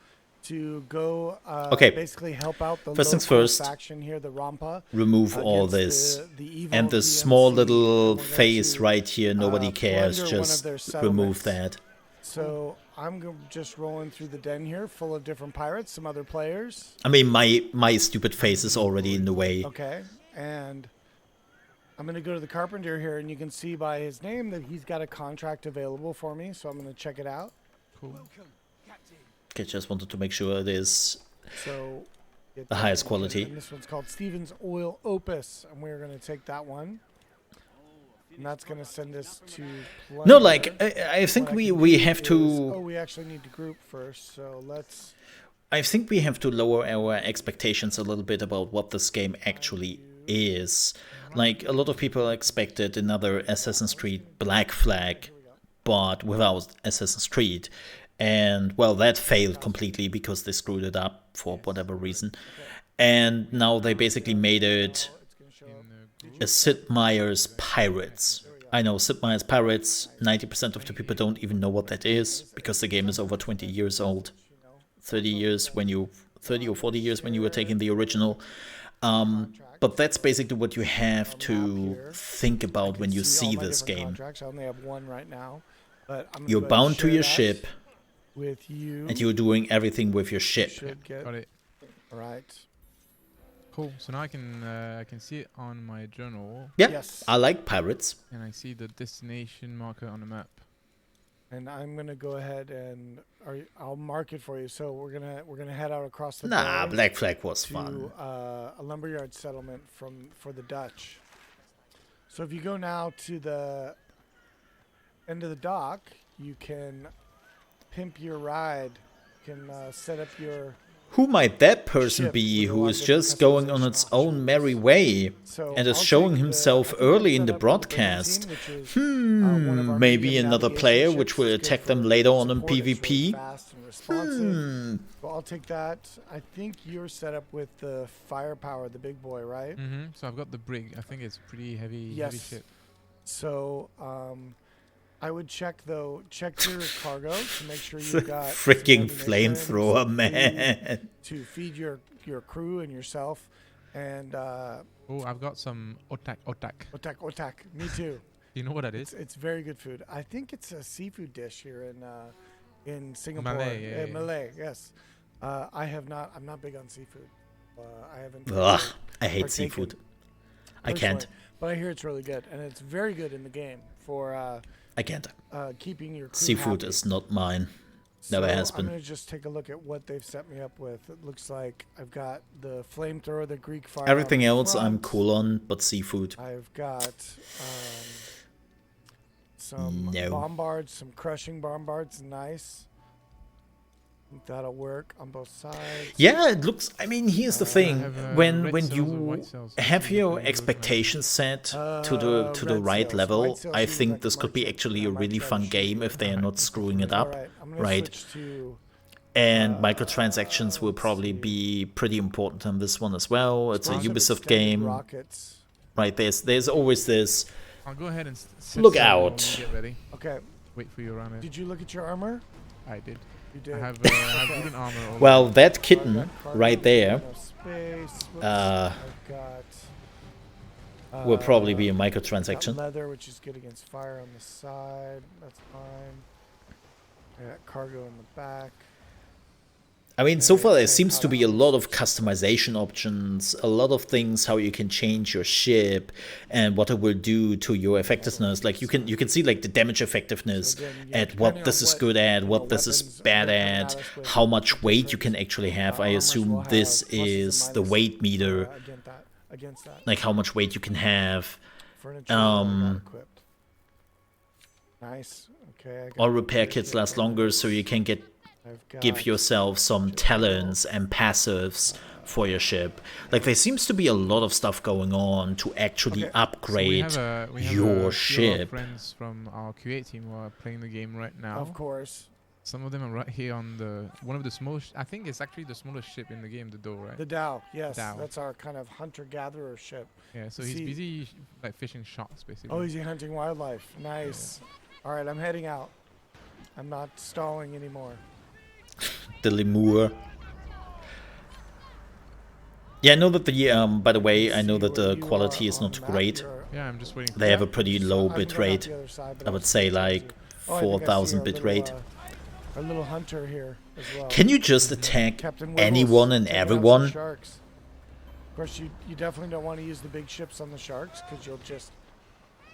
Speaker 5: to go
Speaker 1: Okay.
Speaker 5: basically help out the
Speaker 1: First things
Speaker 5: local
Speaker 1: first.
Speaker 5: faction here, the Rampa.
Speaker 1: Remove all
Speaker 5: against
Speaker 1: this.
Speaker 5: the evil
Speaker 1: And the
Speaker 5: DMC,
Speaker 1: small
Speaker 5: and
Speaker 1: little
Speaker 5: we're going
Speaker 1: face
Speaker 5: to,
Speaker 1: right here, nobody cares,
Speaker 5: plunder one of
Speaker 1: just
Speaker 5: their
Speaker 1: remove
Speaker 5: settlements.
Speaker 1: that.
Speaker 5: So I'm just rolling through the den here, full of different pirates, some other players.
Speaker 1: I mean, my stupid face is already in the way.
Speaker 5: Okay, and I'm going to go to the carpenter here, and you can see by his name that he's got a contract available for me, so I'm going to check it out.
Speaker 8: Cool.
Speaker 1: Okay, just wanted to make sure it is
Speaker 5: So get
Speaker 1: the
Speaker 5: that
Speaker 1: highest
Speaker 5: one
Speaker 1: quality.
Speaker 5: here, and this one's called Stevens Oil Opus, and we're going to take that one. And that's going to send us to
Speaker 1: No,
Speaker 5: plunder.
Speaker 1: like, I think
Speaker 5: What I
Speaker 1: we
Speaker 5: can
Speaker 1: have
Speaker 5: do is-
Speaker 1: to...
Speaker 5: Oh, we actually need to group first, so let's...
Speaker 1: I think we have to lower our expectations a little bit about what this game actually is. Like, a lot of people expected another Assassin's Creed Blackflag, but without Assassin's Creed. And, well, that failed completely because they screwed it up for whatever reason. And now they basically made it a Sid Meier's Pirates. I know Sid Meier's Pirates, 90% of the people don't even know what that is, because the game is over 20 years old. 30 or 40 years when you were taking the original. But that's basically what you have to think about when you see
Speaker 5: all my
Speaker 1: this
Speaker 5: different
Speaker 1: game.
Speaker 5: contracts. I only have one right now, but I'm gonna
Speaker 1: You're
Speaker 5: go ahead and
Speaker 1: bound to
Speaker 5: share
Speaker 1: your
Speaker 5: that
Speaker 1: ship,
Speaker 5: with you.
Speaker 1: and you're doing everything with your ship.
Speaker 5: Should get
Speaker 8: Got it.
Speaker 5: right.
Speaker 8: Cool. So now I can see it on my journal,
Speaker 1: Yeah,
Speaker 5: Yes.
Speaker 1: I like pirates.
Speaker 8: and I see the destination marker on the map.
Speaker 5: And I'm gonna go ahead and I'll mark it for you. So we're gonna head out across the
Speaker 1: Nah,
Speaker 5: bay
Speaker 1: Black Flag was
Speaker 5: to
Speaker 1: fun.
Speaker 5: a lumberyard settlement for the Dutch. So if you go now to the end of the dock, you can pimp your ride. You can set up your
Speaker 1: Who might that person
Speaker 5: ship
Speaker 1: be
Speaker 5: with a
Speaker 1: who
Speaker 5: lot
Speaker 1: is
Speaker 5: of
Speaker 1: just
Speaker 5: different
Speaker 1: going on
Speaker 5: customization
Speaker 1: its own
Speaker 5: options.
Speaker 1: merry way
Speaker 5: So
Speaker 1: and is
Speaker 5: I'll
Speaker 1: showing
Speaker 5: take the-
Speaker 1: himself
Speaker 5: I think
Speaker 1: early
Speaker 5: I'll
Speaker 1: in the
Speaker 5: set up with
Speaker 1: broadcast?
Speaker 5: Byzantine, which is, one of our
Speaker 1: Maybe
Speaker 5: medium
Speaker 1: another
Speaker 5: navigation
Speaker 1: player
Speaker 5: ships.
Speaker 1: which will
Speaker 5: It's good
Speaker 1: attack them
Speaker 5: for
Speaker 1: later on in
Speaker 5: support. It's really
Speaker 1: PvP?
Speaker 5: fast and responsive. So I'll take that. I think you're set up with the firepower, the big boy, right?
Speaker 8: So I've got the brig. I think it's pretty heavy, heavy
Speaker 5: Yes.
Speaker 8: ship.
Speaker 5: So I would check your cargo to make sure you've got some
Speaker 1: Freaking
Speaker 5: ammunition,
Speaker 1: flamethrower,
Speaker 5: some food
Speaker 1: man.
Speaker 5: to feed your crew and yourself. And
Speaker 8: Oh, I've got some otak.
Speaker 5: otak, me too.
Speaker 8: You know what that is?
Speaker 5: It's very good food. I think it's a seafood dish here in Singapore.
Speaker 8: Malay, yeah, yeah.
Speaker 5: Malay, yes. I'm not big on seafood. I haven't.
Speaker 1: Ugh, I hate
Speaker 5: partaken
Speaker 1: seafood. I
Speaker 5: personally,
Speaker 1: can't.
Speaker 5: But I hear it's really good, and it's very good in the game for
Speaker 1: I can't.
Speaker 5: keeping your crew
Speaker 1: Seafood
Speaker 5: happy.
Speaker 1: is not mine. Never
Speaker 5: So
Speaker 1: has
Speaker 5: I'm
Speaker 1: been.
Speaker 5: gonna just take a look at what they've set me up with. It looks like I've got the flamethrower, the Greek fire.
Speaker 1: Everything
Speaker 5: on the
Speaker 1: else I'm
Speaker 5: front.
Speaker 1: cool on, but seafood.
Speaker 5: I've got some
Speaker 1: No.
Speaker 5: bombards, some crushing bombards. Nice. I think that'll work on both sides.
Speaker 1: Yeah, it looks. I mean, here's the thing:
Speaker 8: have,
Speaker 1: when
Speaker 8: red
Speaker 1: when
Speaker 8: cells or
Speaker 1: you
Speaker 8: white cells.
Speaker 1: have
Speaker 8: Which one
Speaker 1: your
Speaker 8: do you
Speaker 1: expectations set to the
Speaker 5: red
Speaker 1: right
Speaker 5: cells.
Speaker 1: level,
Speaker 5: White cells
Speaker 1: I
Speaker 5: usually
Speaker 1: think
Speaker 5: like
Speaker 1: this could be
Speaker 5: marching.
Speaker 1: actually
Speaker 5: I
Speaker 1: a
Speaker 5: might
Speaker 1: really
Speaker 5: try to
Speaker 1: fun
Speaker 5: shoot
Speaker 1: game
Speaker 5: you.
Speaker 1: if they are not screwing it
Speaker 5: All
Speaker 1: up,
Speaker 5: right, I'm gonna
Speaker 1: right?
Speaker 5: switch to
Speaker 1: And microtransactions will probably be pretty important on this one as well. It's a
Speaker 5: explosive
Speaker 1: Ubisoft
Speaker 5: extended
Speaker 1: game,
Speaker 5: rockets.
Speaker 1: right? There's always this.
Speaker 8: I'll go ahead and set
Speaker 1: Look
Speaker 8: sail
Speaker 1: out.
Speaker 8: when we Get ready.
Speaker 5: Okay.
Speaker 8: Wait for you around
Speaker 5: Did you look at your armor?
Speaker 8: I did.
Speaker 5: You did.
Speaker 8: I have wooden armor. all
Speaker 1: Well,
Speaker 8: over.
Speaker 1: that
Speaker 5: I've
Speaker 1: kitten
Speaker 5: got cargo,
Speaker 1: right there
Speaker 5: enough space. Whoops.
Speaker 1: uh,
Speaker 5: I've got,
Speaker 1: will probably be a
Speaker 5: got
Speaker 1: microtransaction.
Speaker 5: leather, which is good against fire on the side. That's fine. I got cargo in the back.
Speaker 1: I mean, so far there seems to be a lot of customization options, a lot of things how you can change your ship and what it will do to your effectiveness. Like you can see like the damage effectiveness at what this is good at, what this is bad at, how much weight you can actually have. I assume this is the weight meter, like how much weight you can have.
Speaker 10: Nice. Okay.
Speaker 1: All repair kits last longer, so you can give yourself some talents and passives for your ship. Like there seems to be a lot of stuff going on to actually upgrade your ship.
Speaker 9: Friends from our Q8 team who are playing the game right now.
Speaker 10: Of course.
Speaker 9: Some of them are right here on one of the smallest. I think it's actually the smallest ship in the game, the Doe, right?
Speaker 10: The Dow, yes.
Speaker 9: Dow.
Speaker 10: That's our kind of hunter-gatherer ship.
Speaker 9: Yeah, so he's busy like fishing sharks, basically.
Speaker 10: Oh, is he hunting wildlife? Nice. Yeah. All right, I'm heading out. I'm not stalling anymore.
Speaker 1: The lemur. Yeah, I know that the by the way, I know that the quality is not great.
Speaker 9: Yeah, I'm just waiting.
Speaker 1: They have a pretty low bit rate. I would say like 4,000 bit rate.
Speaker 10: A little hunter here as well.
Speaker 1: Can you just attack anyone and everyone?
Speaker 10: Of course, you definitely don't want to use the big ships on the sharks because you'll just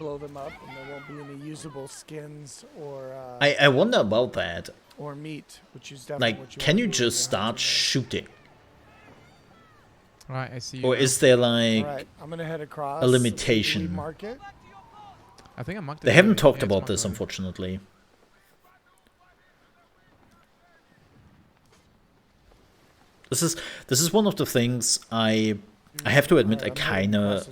Speaker 10: blow them up and there won't be any usable skins or
Speaker 1: I wonder about that.
Speaker 10: Or meat, which is definitely
Speaker 1: like,
Speaker 10: what you
Speaker 1: can
Speaker 10: want
Speaker 1: you
Speaker 10: to do
Speaker 1: just start shooting?
Speaker 9: Right, I see.
Speaker 1: Or is there like
Speaker 10: I'm gonna head across
Speaker 1: a limitation?
Speaker 10: Market.
Speaker 9: I think I marked it.
Speaker 1: They haven't talked about this, unfortunately. This is one of the things I have to admit I kinda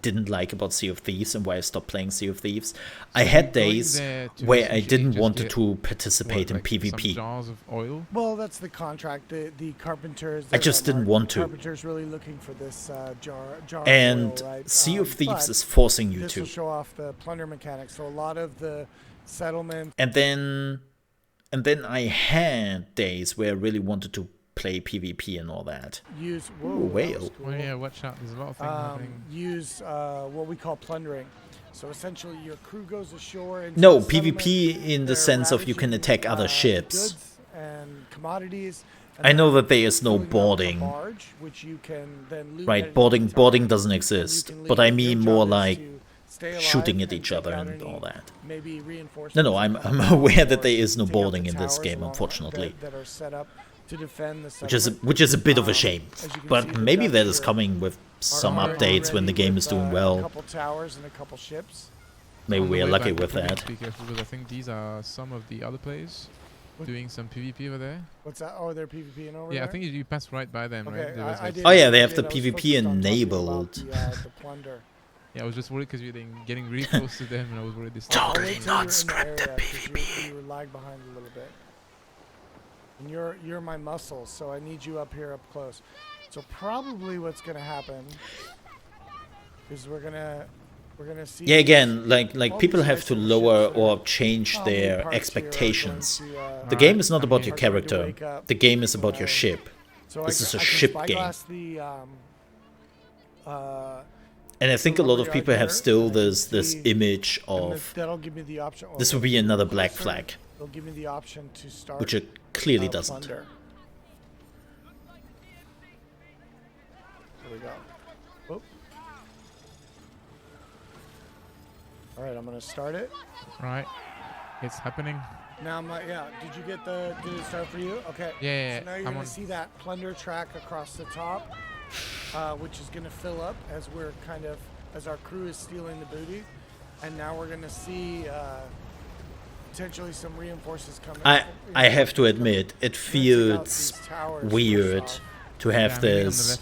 Speaker 1: didn't like about Sea of Thieves and why I stopped playing Sea of Thieves. I had days where I didn't want to participate in PvP.
Speaker 9: Jars of oil?
Speaker 10: Well, that's the contract. The carpenters.
Speaker 1: I just didn't want to.
Speaker 10: Carpenters really looking for this jar
Speaker 1: and
Speaker 10: of oil, right?
Speaker 1: Sea of Thieves is forcing you
Speaker 10: this
Speaker 1: to.
Speaker 10: Will show off the plunder mechanics. So a lot of the settlement.
Speaker 1: And then I had days where I really wanted to play PvP and all that.
Speaker 10: Use
Speaker 1: whale.
Speaker 10: Cool.
Speaker 9: Oh yeah, watch out! There's a lot of things happening.
Speaker 10: Use what we call plundering. So essentially, your crew goes ashore. And
Speaker 1: no PvP in the sense of you can attack other ships.
Speaker 10: Goods and commodities. And
Speaker 1: I know that there is no boarding.
Speaker 10: Barge, which you can then loot
Speaker 1: right, boarding doesn't exist. But I mean more like shooting at each other and all that.
Speaker 10: Maybe reinforcements.
Speaker 1: No, I'm aware that there is no boarding in this game, unfortunately.
Speaker 10: That are set up to defend the
Speaker 1: which is a bit of a shame, but maybe that is coming with some updates when the game is doing well.
Speaker 10: A couple towers and a couple ships.
Speaker 1: Maybe we are lucky with that.
Speaker 9: Be careful because I think these are some of the other players doing some PvP over there.
Speaker 10: What's that? Oh, they're PvPing over there?
Speaker 9: Yeah, I think you pass right by them, right?
Speaker 1: Oh yeah, they have the PvP enabled.
Speaker 10: The plunder.
Speaker 9: Yeah, I was just worried because you're getting really close to them, and I was worried this.
Speaker 1: Totally not scrap the
Speaker 10: PvP. You were lag behind a little bit. And you're my muscle, so I need you up here up close. So probably what's gonna happen is we're gonna see.
Speaker 1: Yeah, again, like people have to lower or change their expectations. The game is not about your character. The game is about your ship. This is a ship game. And I think a lot of people have still this image of this would be another Black Flag,
Speaker 10: they'll give me the option to start,
Speaker 1: which it clearly doesn't.
Speaker 10: There we go. Whoop. All right, I'm gonna start it.
Speaker 9: Right, it's happening.
Speaker 10: Now did you get did it start for you? Okay.
Speaker 9: Yeah.
Speaker 10: So now you're gonna see that plunder track across the top, which is gonna fill up as our crew is stealing the booty, and now we're gonna see potentially some reinforcements coming.
Speaker 1: I have to admit, it feels weird to have this.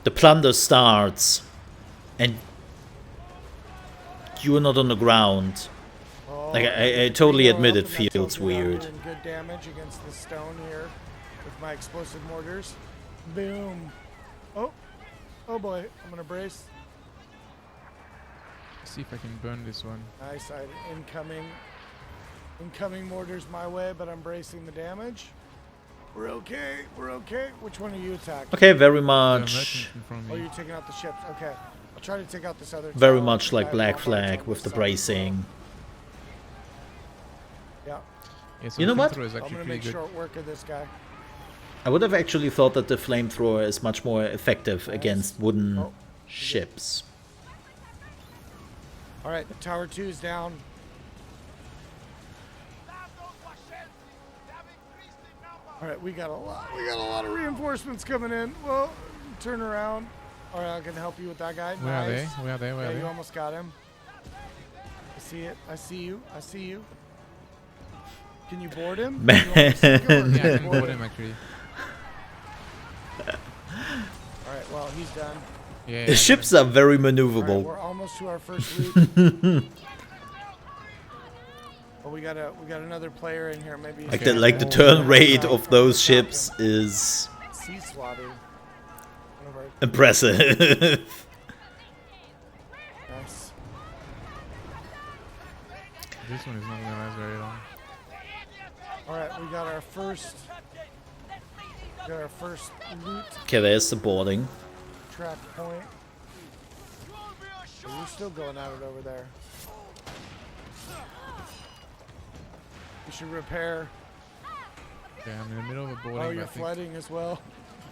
Speaker 1: The plunder starts, and you're not on the ground. Like I totally admit it feels weird.
Speaker 10: Good damage against the stone here with my explosive mortars. Boom. Oh boy, I'm gonna brace.
Speaker 9: See if I can burn this one.
Speaker 10: Nice, incoming mortars my way, but I'm bracing the damage. We're okay. Which one are you attacking?
Speaker 1: Okay, very much.
Speaker 10: Oh, you're taking out the ships. Okay, I'll try to take out this other.
Speaker 1: Very much like Black Flag with the bracing.
Speaker 10: Yeah.
Speaker 9: So
Speaker 1: you know what?
Speaker 10: I'm gonna make short work of this guy.
Speaker 1: I would have actually thought that the flamethrower is much more effective against wooden ships.
Speaker 10: All right, Tower 2 is down. All right, we got a lot of reinforcements coming in. Whoa, turn around. All right, I can help you with that guy.
Speaker 11: Where are they? Where are they? Where are
Speaker 10: Yeah,
Speaker 11: they?
Speaker 10: you almost got him. I see it. I see you. I see you. Can you board him?
Speaker 1: Man.
Speaker 10: You want me to stick him, or
Speaker 11: Yeah, I
Speaker 10: you
Speaker 11: can
Speaker 10: board
Speaker 11: board him actually.
Speaker 10: All right, well, he's done.
Speaker 11: Yeah.
Speaker 1: The ships are very
Speaker 10: All right,
Speaker 1: maneuverable.
Speaker 10: we're almost to our first loot. Well, we got another player in here. Maybe
Speaker 1: Like the turn rate of those ships is
Speaker 10: sea swabby.
Speaker 1: impressive.
Speaker 10: Nice.
Speaker 11: This one is not gonna last very long.
Speaker 10: All right, we got our first loot
Speaker 1: Okay, there's the boarding.
Speaker 10: track point. You're still going at it over there. We should repair.
Speaker 11: Okay, I'm in the middle of a boarding.
Speaker 10: Oh,
Speaker 11: but
Speaker 10: you're
Speaker 11: I think-
Speaker 10: flooding as well.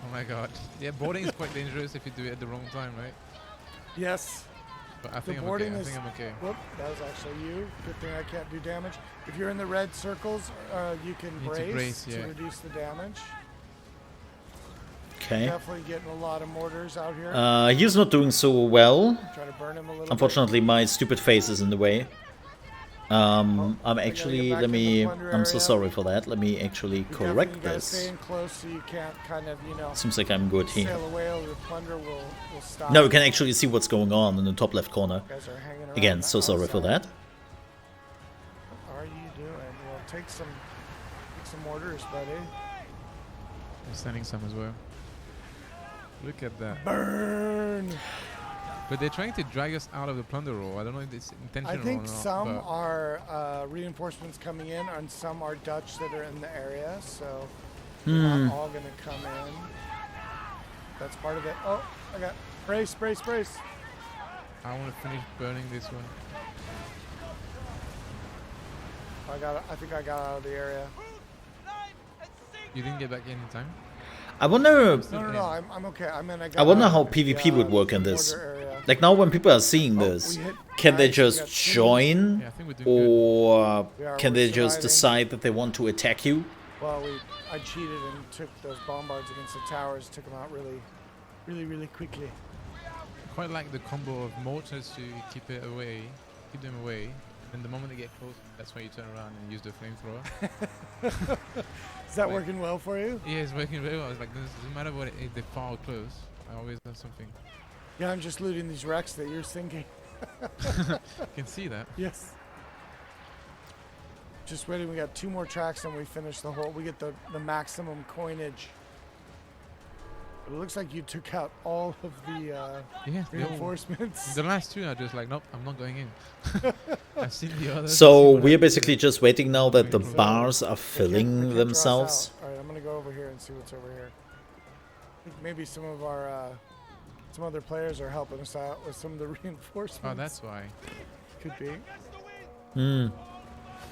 Speaker 11: Oh my god. Yeah, boarding is quite dangerous if you do it at the wrong time, right?
Speaker 10: Yes.
Speaker 11: But I
Speaker 10: The
Speaker 11: think I'm okay.
Speaker 10: boarding
Speaker 11: I
Speaker 10: is.
Speaker 11: think I'm okay.
Speaker 10: Whoop, that was actually you. Good thing I can't do damage. If you're in the red circles, you can
Speaker 11: Need to
Speaker 10: brace,
Speaker 11: brace, yeah.
Speaker 10: to reduce the damage.
Speaker 1: Okay.
Speaker 10: Definitely getting a lot of mortars out here.
Speaker 1: He's not doing so well.
Speaker 10: Try to burn him a little
Speaker 1: Unfortunately, my stupid face is in the way. I'm
Speaker 10: gotta
Speaker 1: actually,
Speaker 10: get back
Speaker 1: let
Speaker 10: in the
Speaker 1: me,
Speaker 10: plunder
Speaker 1: I'm so
Speaker 10: area.
Speaker 1: sorry for that. Let me actually
Speaker 10: bit.
Speaker 1: correct
Speaker 10: You gotta
Speaker 1: this.
Speaker 10: stay in close so you can't kind of,
Speaker 1: Seems like I'm good here.
Speaker 10: sail away or the plunder will stop.
Speaker 1: Now we can actually see what's going on in the top left corner.
Speaker 10: You guys are hanging around
Speaker 1: Again, so sorry for
Speaker 10: outside.
Speaker 1: that.
Speaker 10: What are you doing? Well, take some mortars, buddy.
Speaker 11: I'm sending some as well. Look at that.
Speaker 10: Burn!
Speaker 11: But they're trying to drag us out of the plunder roll. I don't know if it's intentional
Speaker 10: I think
Speaker 11: or not.
Speaker 10: some
Speaker 11: but
Speaker 10: are reinforcements coming in, and some are Dutch that are in the area, so they're
Speaker 1: Hmm.
Speaker 10: not all going to come in. That's part of it. Oh, I got brace.
Speaker 11: I want to finish burning this one.
Speaker 10: I think I got out of the area.
Speaker 11: You didn't get back in time?
Speaker 1: I wonder,
Speaker 10: No, I'm okay. I mean,
Speaker 1: I wonder
Speaker 10: out
Speaker 1: how
Speaker 10: of the,
Speaker 1: PvP would work in this.
Speaker 10: mortar area.
Speaker 1: Like now when people are seeing this,
Speaker 10: we hit
Speaker 1: can they
Speaker 10: nice, we got
Speaker 1: just
Speaker 10: two.
Speaker 1: join?
Speaker 11: Yeah, I think we're doing good.
Speaker 1: Or
Speaker 10: Yeah,
Speaker 1: can
Speaker 10: we're
Speaker 1: they just
Speaker 10: surviving.
Speaker 1: decide that they want to attack you?
Speaker 10: Well, I cheated and took those bombards against the towers, took them out really quickly.
Speaker 11: Quite like the combo of mortars to keep them away. And the moment they get close, that's when you turn around and use the flamethrower.
Speaker 10: Is that working well for you?
Speaker 11: Yeah, it's working very well. It's like, doesn't matter what if they far or close, I always have something.
Speaker 10: Yeah, I'm just looting these wrecks that you're sinking.
Speaker 11: You can see that.
Speaker 10: Yes. Just waiting. We got 2 more tracks and we finish the whole. We get the maximum coinage. But it looks like you took out all of the
Speaker 11: Yeah,
Speaker 10: reinforcements.
Speaker 11: the last 2 are just like, nope, I'm not going in. I've seen the others.
Speaker 1: So we're basically just waiting now that the bars are filling themselves.
Speaker 10: All right, I'm gonna go over here and see what's over here. I think maybe some of our some other players are helping us out with some of the reinforcements.
Speaker 11: Oh, that's why.
Speaker 10: Could be.
Speaker 1: Hmm.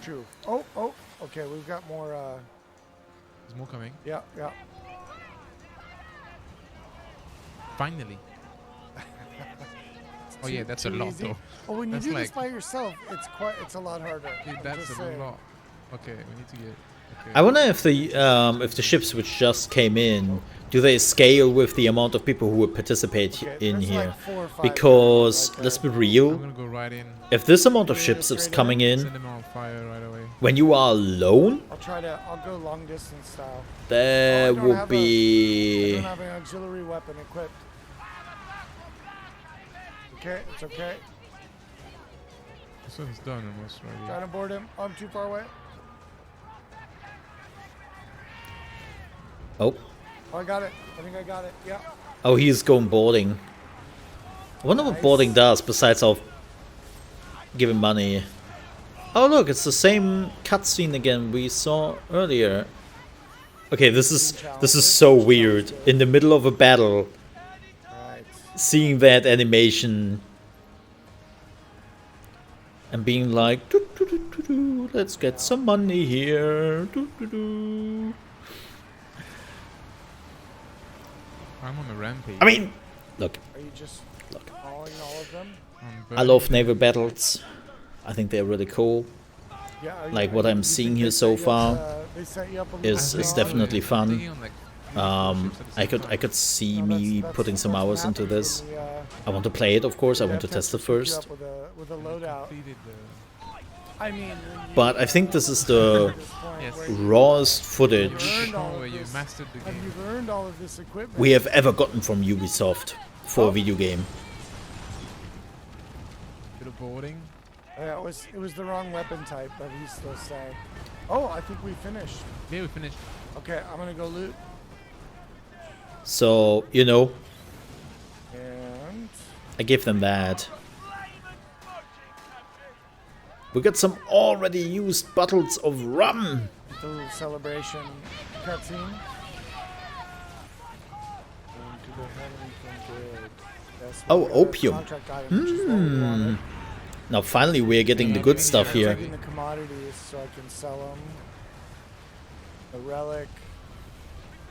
Speaker 10: True. Oh, okay, we've got more.
Speaker 11: There's more coming.
Speaker 10: Yeah.
Speaker 11: Finally. Oh yeah, that's a
Speaker 10: Too
Speaker 11: lot
Speaker 10: easy.
Speaker 11: though.
Speaker 10: Well, when you
Speaker 11: That's
Speaker 10: do this
Speaker 11: like-
Speaker 10: by yourself, it's a lot harder.
Speaker 11: Dude,
Speaker 10: I'm
Speaker 11: that's
Speaker 10: just
Speaker 11: a
Speaker 10: saying.
Speaker 11: lot. Okay, we need to get. Okay.
Speaker 1: I wonder if the ships which just came in, do they scale with the amount of people who would participate
Speaker 10: Okay,
Speaker 1: in
Speaker 10: there's
Speaker 1: here?
Speaker 10: like 4 or 5
Speaker 1: Because
Speaker 10: right
Speaker 1: let's be
Speaker 10: there.
Speaker 11: I'm
Speaker 1: real,
Speaker 11: gonna go right in.
Speaker 1: if this amount of
Speaker 10: We're
Speaker 1: ships is
Speaker 10: straight
Speaker 1: coming
Speaker 11: Send
Speaker 1: in,
Speaker 11: them on fire right away.
Speaker 1: when you are alone,
Speaker 10: I'll go long distance style.
Speaker 1: there
Speaker 10: don't
Speaker 1: would
Speaker 10: have I
Speaker 1: be.
Speaker 10: don't have an auxiliary weapon equipped. Okay, it's okay.
Speaker 11: This one's done almost right
Speaker 10: Trying
Speaker 11: here.
Speaker 10: to board him. Oh, I'm too far away.
Speaker 1: Oh,
Speaker 10: Oh, I got it. I think I got it. Yeah.
Speaker 1: oh, he's going boarding. I wonder what boarding does besides of giving money. Oh look, it's the same cutscene again we saw earlier. Okay, this is so weird. In the middle of a battle,
Speaker 10: Right.
Speaker 1: seeing that animation and being like, "Doo, doo, doo, doo, doo, let's get some money here. Doo, doo, doo."
Speaker 11: I'm on a rampage.
Speaker 1: I mean, look,
Speaker 10: Are you just
Speaker 1: look.
Speaker 10: following all of them?
Speaker 1: I love naval battles. I think they're really cool.
Speaker 10: Yeah.
Speaker 1: Like what I'm seeing here so far is definitely fun. I could see me putting some hours into this. I want to play it, of course. I want to test it first.
Speaker 10: With a loadout. I mean,
Speaker 1: But I think this is the rawest footage
Speaker 10: have you earned all of this equipment?
Speaker 1: we have ever gotten from Ubisoft for a video game.
Speaker 11: Bit of boarding.
Speaker 10: Yeah, it was the wrong weapon type, but he's still saying. Oh, I think we finished.
Speaker 11: Yeah, we finished.
Speaker 10: Okay, I'm gonna go loot.
Speaker 1: So, you know,
Speaker 10: And
Speaker 1: I give them that. We got some already used bottles of rum.
Speaker 10: the little celebration cutscene. Do they have anything good? Yes,
Speaker 1: Oh,
Speaker 10: we got a
Speaker 1: opium.
Speaker 10: contract item, which is what we wanted.
Speaker 1: Now finally we're getting the good stuff here.
Speaker 10: Taking the commodities so I can sell them. A relic.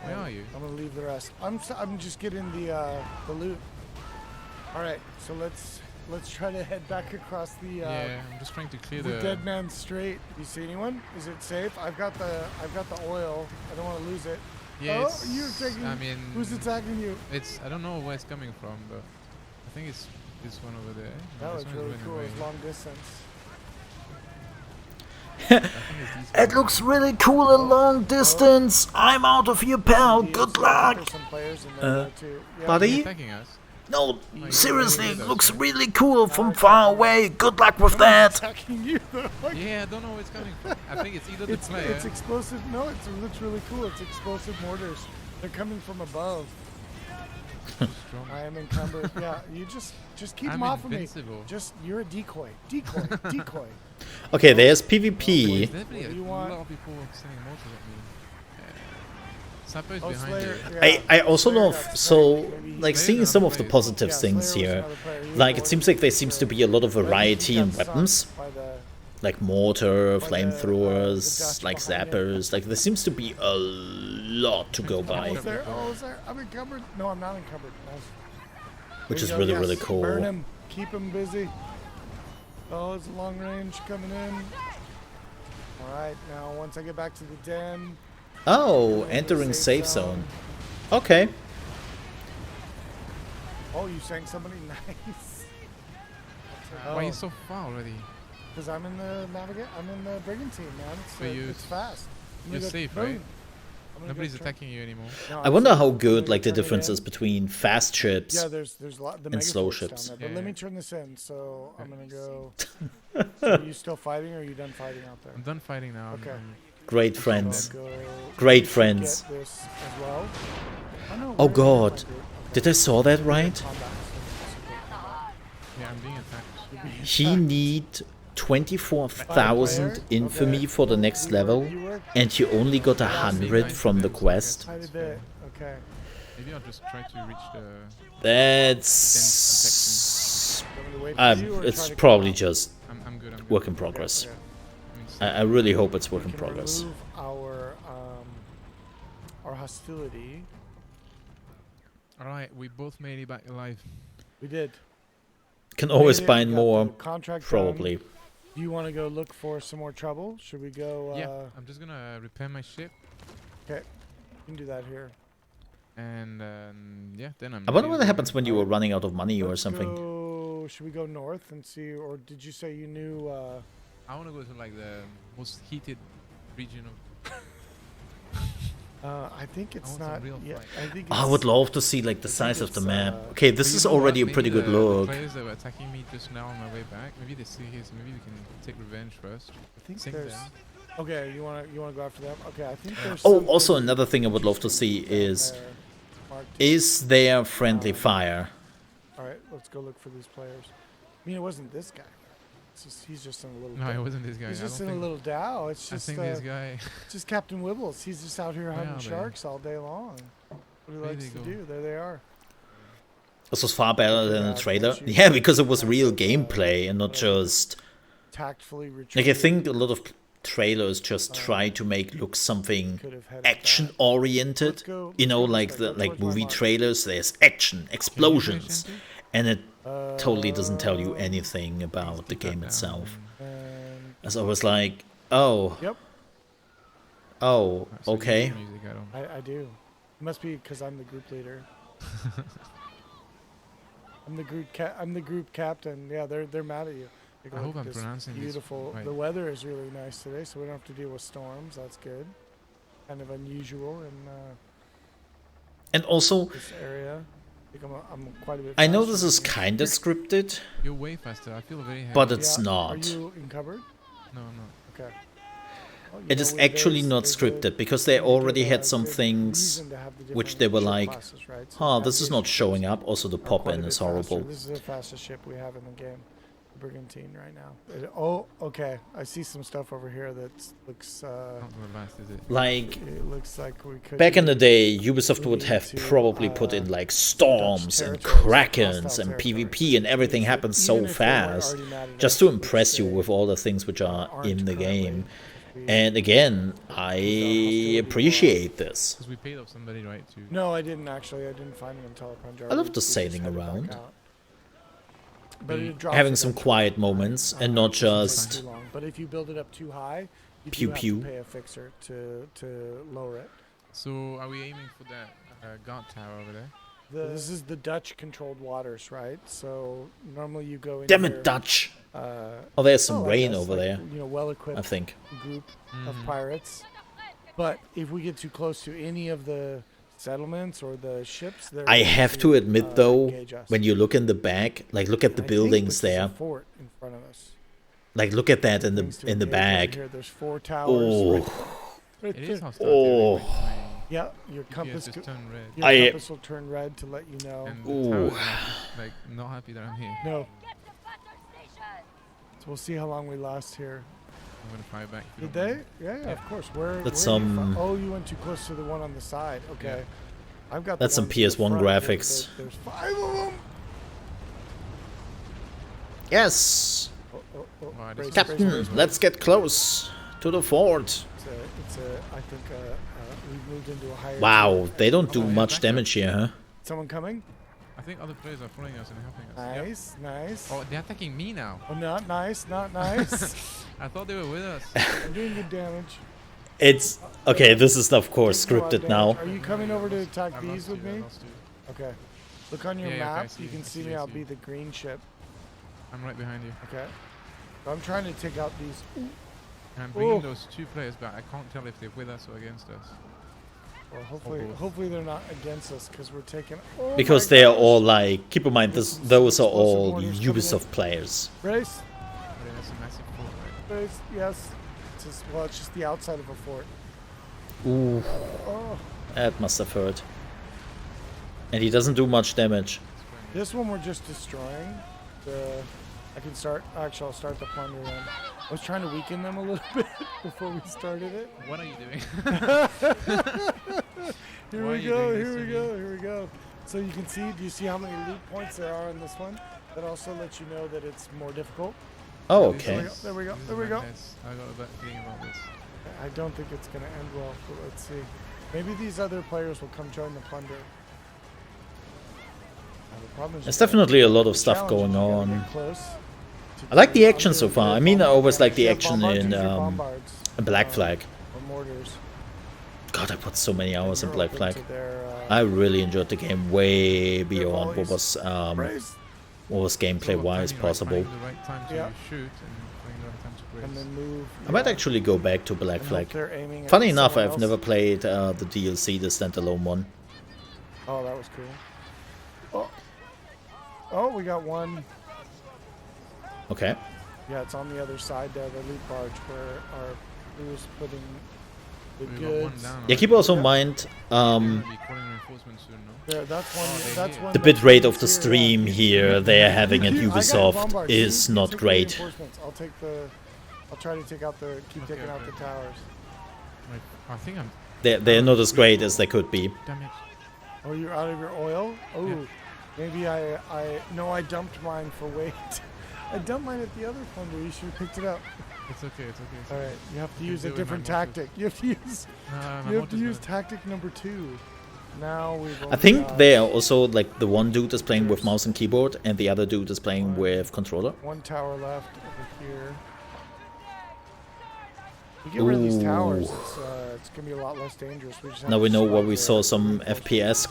Speaker 11: Where are you?
Speaker 10: I'm gonna leave the rest. I'm just getting the loot. All right, so let's try to head back across the
Speaker 11: Yeah, I'm just trying to clear
Speaker 10: the
Speaker 11: the.
Speaker 10: Dead Man's Strait. You see anyone? Is it safe? I've got the oil. I don't want to lose it.
Speaker 11: Yeah,
Speaker 10: Oh,
Speaker 11: it's-
Speaker 10: you're taking.
Speaker 11: I mean,
Speaker 10: who's attacking you?
Speaker 11: It's. I don't know where it's coming from, but I think it's this one over there.
Speaker 10: That
Speaker 11: This
Speaker 10: was
Speaker 11: one is
Speaker 10: really
Speaker 11: running
Speaker 10: cool.
Speaker 11: away.
Speaker 10: It's long distance.
Speaker 11: I think it's these
Speaker 1: It looks really cool at long distance. I'm out of here, pal. Good luck.
Speaker 10: There's some players in there now, too. Yeah,
Speaker 1: Buddy?
Speaker 11: attacking us.
Speaker 1: No, seriously, it looks really cool from far away. Good luck with that.
Speaker 10: attacking you. Though. Like,
Speaker 11: Yeah, I don't know where it's coming from. I think it's either the player.
Speaker 10: it's explosive. No, it looks really cool. It's explosive mortars. They're coming from above.
Speaker 11: strong.
Speaker 10: I am encumbered. Yeah, you just keep them
Speaker 11: I'm
Speaker 10: off of me.
Speaker 11: invincible.
Speaker 10: Just you're a decoy. Decoy.
Speaker 1: Okay, there's
Speaker 11: There's
Speaker 1: PvP.
Speaker 11: definitely
Speaker 10: What do
Speaker 11: a
Speaker 10: you want?
Speaker 11: lot of people sending mortars at me. Sapper's
Speaker 10: Oh,
Speaker 11: behind
Speaker 10: Slayer.
Speaker 11: you.
Speaker 10: Yeah.
Speaker 1: I also
Speaker 10: Slayer
Speaker 1: love,
Speaker 10: got
Speaker 1: so,
Speaker 10: sniped, maybe.
Speaker 1: like,
Speaker 11: Slayer's
Speaker 1: seeing some of the
Speaker 11: another player.
Speaker 1: positive
Speaker 10: Yeah,
Speaker 1: things
Speaker 10: Slayer was
Speaker 1: here.
Speaker 10: another player. He was
Speaker 1: Like, it
Speaker 10: bored.
Speaker 1: seems like there seems to be a lot of
Speaker 10: But I think
Speaker 1: variety
Speaker 10: he
Speaker 1: in
Speaker 10: got stunned
Speaker 1: weapons.
Speaker 10: by the-
Speaker 1: Like mortar,
Speaker 10: the
Speaker 1: flamethrowers,
Speaker 10: dust
Speaker 1: like
Speaker 10: behind it.
Speaker 1: zappers. Like, there seems to be a lot to go
Speaker 10: Oh,
Speaker 1: by,
Speaker 10: is there? Oh, is there? I'm encumbered. No, I'm not encumbered. Nice.
Speaker 1: which
Speaker 10: There
Speaker 1: is
Speaker 10: you go.
Speaker 1: really,
Speaker 10: Yes,
Speaker 1: really cool.
Speaker 10: Burn him. Keep him busy. Oh, it's long range coming in. All right, now once I get back to the den.
Speaker 1: Oh, entering safe zone. Okay.
Speaker 10: Oh, you sank somebody? Nice.
Speaker 11: Why are you so far already?
Speaker 10: Because I'm in the I'm in the brigantine, man. It's,
Speaker 11: But
Speaker 10: it's fast. I'm
Speaker 11: You're
Speaker 10: gonna
Speaker 11: safe,
Speaker 10: boom.
Speaker 11: right?
Speaker 10: I'm gonna
Speaker 11: Nobody's
Speaker 10: go turn-
Speaker 11: attacking you anymore.
Speaker 10: No,
Speaker 1: I
Speaker 10: I'm
Speaker 1: wonder
Speaker 10: safe.
Speaker 1: how
Speaker 10: I'm
Speaker 1: good,
Speaker 10: gonna
Speaker 1: like, the
Speaker 10: turn it
Speaker 1: difference
Speaker 10: in.
Speaker 1: is between fast ships.
Speaker 10: Yeah, there's a lot. The
Speaker 1: and slow
Speaker 10: megaforts down
Speaker 1: ships.
Speaker 10: there, but
Speaker 11: Yeah.
Speaker 10: let me turn this in. So I'm gonna go. So are you still fighting, or are you done fighting out there?
Speaker 11: I'm done fighting now.
Speaker 10: Okay.
Speaker 1: Great
Speaker 10: So
Speaker 1: friends.
Speaker 10: I'll go-
Speaker 1: Great
Speaker 10: you should
Speaker 1: friends.
Speaker 10: get this as well. No,
Speaker 1: Oh
Speaker 10: where is
Speaker 1: God.
Speaker 10: my group?
Speaker 1: Did I saw that right?
Speaker 10: Combat.
Speaker 11: Yeah, I'm being attacked.
Speaker 1: He need 24,000 infamy for the next level, and he only got 100 from the quest.
Speaker 10: Tiny bit. Okay.
Speaker 11: Maybe I'll just try to reach the.
Speaker 1: That's...
Speaker 10: Do you want me to wait for you or
Speaker 1: It's
Speaker 10: try to
Speaker 1: probably
Speaker 10: come out?
Speaker 1: just
Speaker 11: I'm good. I'm good.
Speaker 1: work in progress.
Speaker 10: Okay.
Speaker 1: I really hope it's work in
Speaker 10: Can
Speaker 1: progress.
Speaker 10: remove our hostility.
Speaker 11: All right, we both made it back alive.
Speaker 10: We did.
Speaker 1: Can always
Speaker 10: Made it,
Speaker 1: find
Speaker 10: got
Speaker 1: more,
Speaker 10: the contract done.
Speaker 1: probably.
Speaker 10: Do you want to go look for some more trouble? Should we go?
Speaker 11: Yeah, I'm just gonna repair my ship,
Speaker 10: Okay. You can do that here.
Speaker 11: and yeah, then I'm.
Speaker 1: I wonder
Speaker 11: ready
Speaker 1: what
Speaker 11: to
Speaker 1: happens
Speaker 11: go.
Speaker 1: when you were running out of money or
Speaker 10: Let's
Speaker 1: something.
Speaker 10: go- should we go north and see, or did you say you knew?
Speaker 11: I want to go to like the most heated region of.
Speaker 10: I think it's
Speaker 11: want some
Speaker 10: not.
Speaker 11: real
Speaker 10: Yeah,
Speaker 11: fight.
Speaker 10: I think.
Speaker 1: I would love to see like the
Speaker 10: I think
Speaker 1: size of the
Speaker 10: it's,
Speaker 1: map.
Speaker 10: uh,
Speaker 1: Okay,
Speaker 11: But
Speaker 1: this
Speaker 11: you
Speaker 1: is
Speaker 11: know what?
Speaker 1: already a
Speaker 11: Maybe
Speaker 1: pretty good
Speaker 11: the
Speaker 1: look.
Speaker 11: players that were attacking me just now on my way back, maybe they see here, so maybe we can take revenge first.
Speaker 10: I think
Speaker 11: Sink
Speaker 10: there's.
Speaker 11: them.
Speaker 10: Okay, you wanna go after them? Okay, I think there's.
Speaker 1: Oh,
Speaker 10: something
Speaker 1: also another thing I would love to see
Speaker 10: down
Speaker 1: is,
Speaker 10: there. Marked.
Speaker 1: is there friendly fire?
Speaker 10: All right, let's go look for these players. I mean, it wasn't this guy. It's just, he's just in a little.
Speaker 11: No, it wasn't this guy.
Speaker 10: He's
Speaker 11: I
Speaker 10: just
Speaker 11: don't
Speaker 10: in a
Speaker 11: think,
Speaker 10: little Dow. It's
Speaker 11: I
Speaker 10: just
Speaker 11: think this guy.
Speaker 10: just Captain Wibbles. He's just out here
Speaker 11: Where
Speaker 10: hunting
Speaker 11: are they?
Speaker 10: sharks all day long. What he
Speaker 11: Where
Speaker 10: likes
Speaker 11: they
Speaker 10: to
Speaker 11: go?
Speaker 10: do. There they are.
Speaker 1: This was far better than the
Speaker 10: Yeah,
Speaker 1: trailer.
Speaker 10: once you
Speaker 1: Yeah, because it was
Speaker 10: kind
Speaker 1: real
Speaker 10: of,
Speaker 1: gameplay and not just...
Speaker 10: Tactfully retreat.
Speaker 1: Like, I think a lot of trailers just try to make look something action oriented. You know, like movie trailers, there's action, explosions, and it totally doesn't tell you anything about the game itself. As I was like, oh.
Speaker 10: Yep.
Speaker 1: Oh, okay.
Speaker 10: I do. It must be because I'm the group leader. I'm the group captain. Yeah, they're mad at you.
Speaker 11: I hope I'm pronouncing
Speaker 10: beautiful.
Speaker 11: this right.
Speaker 10: The weather is really nice today, so we don't have to deal with storms. That's good. Kind of unusual in
Speaker 1: and also
Speaker 10: this area. I think I'm quite a bit.
Speaker 1: I know this is kind of scripted.
Speaker 11: You're way faster. I feel very happy.
Speaker 1: But it's not.
Speaker 10: Are you in cupboard?
Speaker 11: No, I'm not.
Speaker 10: Okay. Well,
Speaker 1: it is actually not scripted because they already had some things which they were like, huh, this is not showing up. Also, the pop-in is horrible.
Speaker 10: This is the fastest ship we have in the game. Brigantine right now. Oh, okay. I see some stuff over here that looks
Speaker 1: like
Speaker 10: it looks like we could
Speaker 1: back in the day Ubisoft would have probably put in like storms and krakens and PvP and everything happens so fast just to impress you with all the things which are in the game. And again, I appreciate this.
Speaker 11: Because we paid off somebody, right?
Speaker 10: No, I didn't actually. I didn't find him until
Speaker 1: I love the sailing around.
Speaker 10: But
Speaker 1: having some quiet moments and not just
Speaker 10: but if you build it up too high, you
Speaker 1: pew
Speaker 10: have
Speaker 1: pew.
Speaker 10: to pay a fixer to lower it.
Speaker 11: So are we aiming for that guard tower over there?
Speaker 10: This is the Dutch controlled waters, right? So normally you go in.
Speaker 1: Damn it, Dutch! Oh, there's some rain over there.
Speaker 10: You know, well-equipped
Speaker 1: I think
Speaker 10: group of pirates. But if we get too close to any of the settlements or the ships,
Speaker 1: I have to admit though, when you look in the back, like look at the buildings there.
Speaker 10: Fort in front of us.
Speaker 1: Like look at that in the back.
Speaker 10: Here, there's 4 towers.
Speaker 1: Oh.
Speaker 10: Right
Speaker 11: it is
Speaker 1: oh.
Speaker 10: Yeah, your compass
Speaker 11: just turn red.
Speaker 10: Your compass will turn red to let you know.
Speaker 11: And the tower is like not happy that I'm here.
Speaker 10: No. So we'll see how long we last here.
Speaker 11: I'm gonna fire back.
Speaker 10: Did they? Yeah, of course.
Speaker 1: That's
Speaker 10: oh, you went too close to the one on the side. Okay. Yeah. I've got.
Speaker 1: That's some PS1 graphics.
Speaker 10: There's 5 of them.
Speaker 1: Yes.
Speaker 10: Wow,
Speaker 1: Captain, let's get close to the fort.
Speaker 10: I think we've moved into a higher.
Speaker 1: Wow, they don't do much damage here, huh?
Speaker 10: Someone coming?
Speaker 11: I think other players are following us and helping us.
Speaker 10: Nice, nice.
Speaker 11: Oh, they're attacking me now.
Speaker 10: Oh, not nice, not nice.
Speaker 11: I thought they were with us.
Speaker 10: I'm doing good damage.
Speaker 1: It's okay. This is of course scripted now.
Speaker 10: Are you coming over to attack these with me? Okay. Look on your map.
Speaker 11: Okay,
Speaker 10: you can see me. I'll be the green ship.
Speaker 11: I'm right behind you.
Speaker 10: Okay. So I'm trying to take out these.
Speaker 11: And I'm bringing those 2 players back. I can't tell if they're with us or against us.
Speaker 10: Well, hopefully they're not against us because we're taking.
Speaker 1: Because they are all like. Keep in mind, those are all Ubisoft players.
Speaker 10: Brace.
Speaker 11: But that's a massive fort, right?
Speaker 10: Brace. Yes. It's just the outside of a fort.
Speaker 1: Ooh.
Speaker 10: Oh.
Speaker 1: That must have hurt. And he doesn't do much damage.
Speaker 10: This one we're just destroying. I can start. Actually, I'll start the plunder then. I was trying to weaken them a little bit before we started it.
Speaker 11: What are you doing?
Speaker 10: Here we go. Here we go. Here we go. So you can see. Do you see how many loot points there are in this one? That also lets you know that it's more difficult.
Speaker 1: Oh, okay.
Speaker 10: There we go. There we go.
Speaker 11: I got a bad feeling about this.
Speaker 10: I don't think it's going to end well, but let's see. Maybe these other players will come join the plunder.
Speaker 1: There's definitely a lot of stuff going on. I like the action so far. I mean, I always like the action in Black Flag. God, I put so many hours in Black Flag. I really enjoyed the game way beyond what was gameplay-wise possible. I might actually go back to Black Flag. Funny enough, I've never played the DLC, the standalone one.
Speaker 10: Oh, that was cool. Oh, we got one.
Speaker 1: Okay.
Speaker 10: Yeah, it's on the other side there, the loot barge where our crew is putting the goods.
Speaker 1: Yeah, keep also in mind
Speaker 10: that's one
Speaker 1: the bitrate of the stream here they're having at Ubisoft is not great.
Speaker 10: I'll try to take out keep taking out the towers.
Speaker 11: I think
Speaker 1: they're not as great as they could be.
Speaker 11: Damage.
Speaker 10: Oh, you're out of your oil? Oh, yeah. Maybe I dumped mine for weight. I dumped mine at the other plunder. You should have picked it up.
Speaker 11: It's okay. It's okay. It's
Speaker 10: All
Speaker 11: okay.
Speaker 10: right, you have to
Speaker 11: You
Speaker 10: use
Speaker 11: do
Speaker 10: a
Speaker 11: it, my
Speaker 10: different
Speaker 11: mortars.
Speaker 10: tactic. You have to use.
Speaker 11: My
Speaker 10: You have to
Speaker 11: mortars
Speaker 10: use
Speaker 11: gonna-
Speaker 10: tactic number 2. Now we've.
Speaker 1: I
Speaker 10: only
Speaker 1: think
Speaker 10: got
Speaker 1: they're also like the one dude is playing with mouse and keyboard, and the other dude is playing with controller.
Speaker 10: 1 tower left over here. You get rid of these towers, it's gonna be a lot less dangerous. We just have
Speaker 1: Now
Speaker 10: to
Speaker 1: we know why
Speaker 10: strike
Speaker 1: we
Speaker 10: there.
Speaker 1: saw some FPS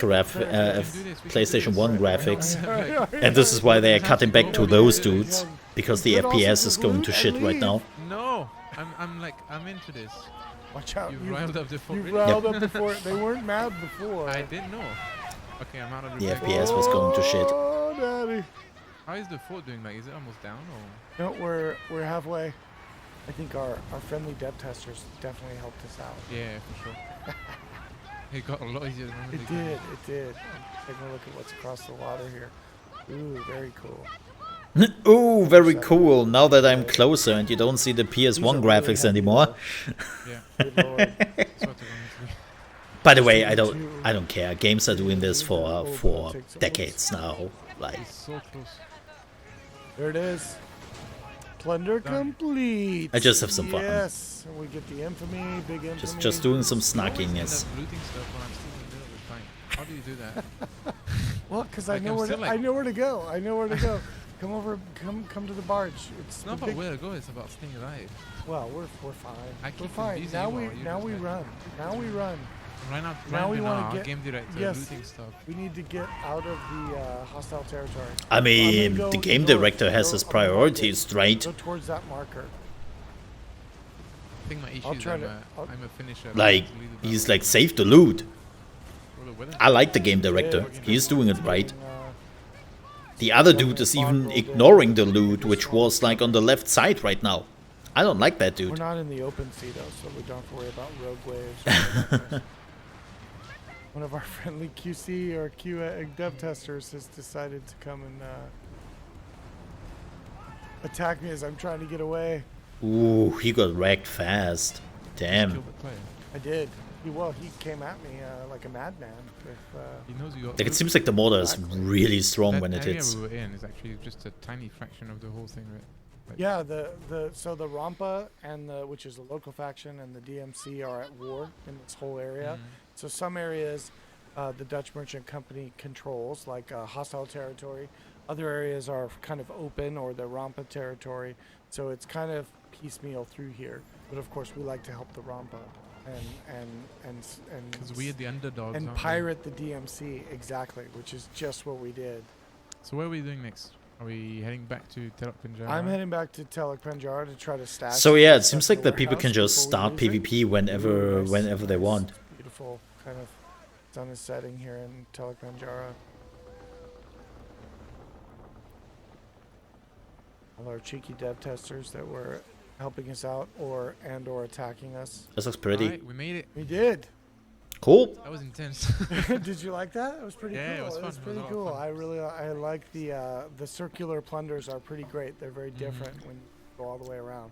Speaker 1: PlayStation 1 graphics,
Speaker 11: Like,
Speaker 1: and this is why they're cutting back to those dudes,
Speaker 10: Yeah.
Speaker 1: because the
Speaker 10: You could also
Speaker 1: FPS is
Speaker 10: just
Speaker 1: going
Speaker 10: loot
Speaker 1: to
Speaker 10: and
Speaker 1: shit right
Speaker 10: leave.
Speaker 1: now.
Speaker 11: no, I'm into this.
Speaker 10: Watch out!
Speaker 11: You've riled up the fort.
Speaker 10: You've
Speaker 11: really?
Speaker 10: riled up the fort. They weren't mad before.
Speaker 11: I didn't know. Okay, I'm out of
Speaker 1: The
Speaker 11: repair.
Speaker 1: FPS was going to shit.
Speaker 10: Oh, daddy!
Speaker 11: How is the fort doing? Like, is it almost down or?
Speaker 10: No, we're halfway. I think our friendly dev testers definitely helped us out.
Speaker 11: Yeah, for sure. It got a lot easier than
Speaker 10: It did. It did. I'm taking a look at what's across the water here. Ooh, very cool.
Speaker 1: Ooh, very cool. Now that I'm closer and you don't see the PS1 graphics anymore.
Speaker 11: Yeah.
Speaker 10: Good lord.
Speaker 11: Sort of, honestly.
Speaker 1: By the way, I don't care. Games are doing this for decades now. Like,
Speaker 11: It's so close.
Speaker 10: There it is. Plunder complete.
Speaker 1: I just have some fun.
Speaker 10: Yes, and we get the infamy, big infamy.
Speaker 1: just doing some
Speaker 11: You always end
Speaker 1: snarkiness.
Speaker 11: up looting stuff when I'm still in the middle of the fight. How do you do that?
Speaker 10: Well, because I
Speaker 11: Like,
Speaker 10: know
Speaker 11: I'm
Speaker 10: where
Speaker 11: still
Speaker 10: to,
Speaker 11: like-
Speaker 10: I know where to go. I know where to go. Come over. Come to the barge. It's
Speaker 11: It's
Speaker 10: the
Speaker 11: not about
Speaker 10: big-
Speaker 11: where to go, it's about staying alive.
Speaker 10: Well, we're fine.
Speaker 11: I
Speaker 10: We're
Speaker 11: keep
Speaker 10: fine.
Speaker 11: confusing
Speaker 10: Now
Speaker 11: you
Speaker 10: we
Speaker 11: all, you
Speaker 10: now
Speaker 11: just
Speaker 10: we
Speaker 11: like-
Speaker 10: run. Now we run.
Speaker 11: Right now,
Speaker 10: Now we
Speaker 11: Ryan
Speaker 10: want
Speaker 11: Bernard,
Speaker 10: to get
Speaker 11: game director,
Speaker 10: yes.
Speaker 11: looting stuff.
Speaker 10: We need to get out of the hostile territory.
Speaker 1: I
Speaker 10: I'm
Speaker 1: mean,
Speaker 10: gonna go
Speaker 1: the game
Speaker 10: north.
Speaker 1: director has
Speaker 10: Go
Speaker 1: his
Speaker 10: on the marker.
Speaker 1: priorities straight.
Speaker 10: Go towards that marker.
Speaker 11: I think my issue
Speaker 10: I'll
Speaker 11: is
Speaker 10: try
Speaker 11: I'm
Speaker 10: to-
Speaker 11: a,
Speaker 10: I'll-
Speaker 11: I'm a finisher.
Speaker 1: Like,
Speaker 11: to lead the
Speaker 1: he's
Speaker 11: battle.
Speaker 1: like, save the loot.
Speaker 11: Roll the weather.
Speaker 1: I like the game director. He's doing it right.
Speaker 10: And,
Speaker 1: The other dude is even ignoring the loot, which was like on the left side right now. I don't like that
Speaker 10: we're
Speaker 1: dude.
Speaker 10: not in the open sea though, so we don't have to worry about rogue waves. One of our friendly QC or QA dev testers has decided to come and attack me as I'm trying to get away.
Speaker 1: Ooh, he got wrecked fast. Damn.
Speaker 11: Kill the player.
Speaker 10: I did. He came at me like a madman. With,
Speaker 11: He knows you got
Speaker 1: Like, it
Speaker 11: loot.
Speaker 1: seems like the mortar is really strong
Speaker 11: That
Speaker 1: when it
Speaker 11: area
Speaker 1: hits.
Speaker 11: we were in is actually just a tiny fraction of the whole thing, right? Like,
Speaker 10: yeah, so the Rampa and which is a local faction, and the DMC are at war in this whole area. So some areas the Dutch Merchant Company controls, like hostile territory. Other areas are kind of open, or the Rampa territory. So it's kind of piecemeal through here. But of course, we like to help the Rampa and
Speaker 11: Because we are the underdogs,
Speaker 10: and
Speaker 11: aren't we?
Speaker 10: pirate the DMC, exactly, which is just what we did.
Speaker 11: So what are we doing next? Are we heading back to Telok Penjara?
Speaker 10: I'm heading back to Telok Penjara to try to stash.
Speaker 1: So yeah, it
Speaker 10: stuff
Speaker 1: seems
Speaker 10: in
Speaker 1: like
Speaker 10: the
Speaker 1: that people can
Speaker 10: warehouse
Speaker 1: just
Speaker 10: before we
Speaker 1: start
Speaker 10: lose it.
Speaker 1: PvP whenever
Speaker 10: Nice,
Speaker 1: whenever they
Speaker 10: nice,
Speaker 1: want.
Speaker 10: Beautiful kind of sun is setting here in Telok Penjara. All our cheeky dev testers that were helping us out or attacking us.
Speaker 1: This looks pretty.
Speaker 11: Alright, we made it.
Speaker 10: We did.
Speaker 1: Cool.
Speaker 11: That was intense.
Speaker 10: Did you like that? It was pretty
Speaker 11: Yeah, it
Speaker 10: cool.
Speaker 11: was fun. It was
Speaker 10: pretty
Speaker 11: a lot of
Speaker 10: cool.
Speaker 11: fun.
Speaker 10: I like the circular plunders are pretty great. They're very different when you go all the way around.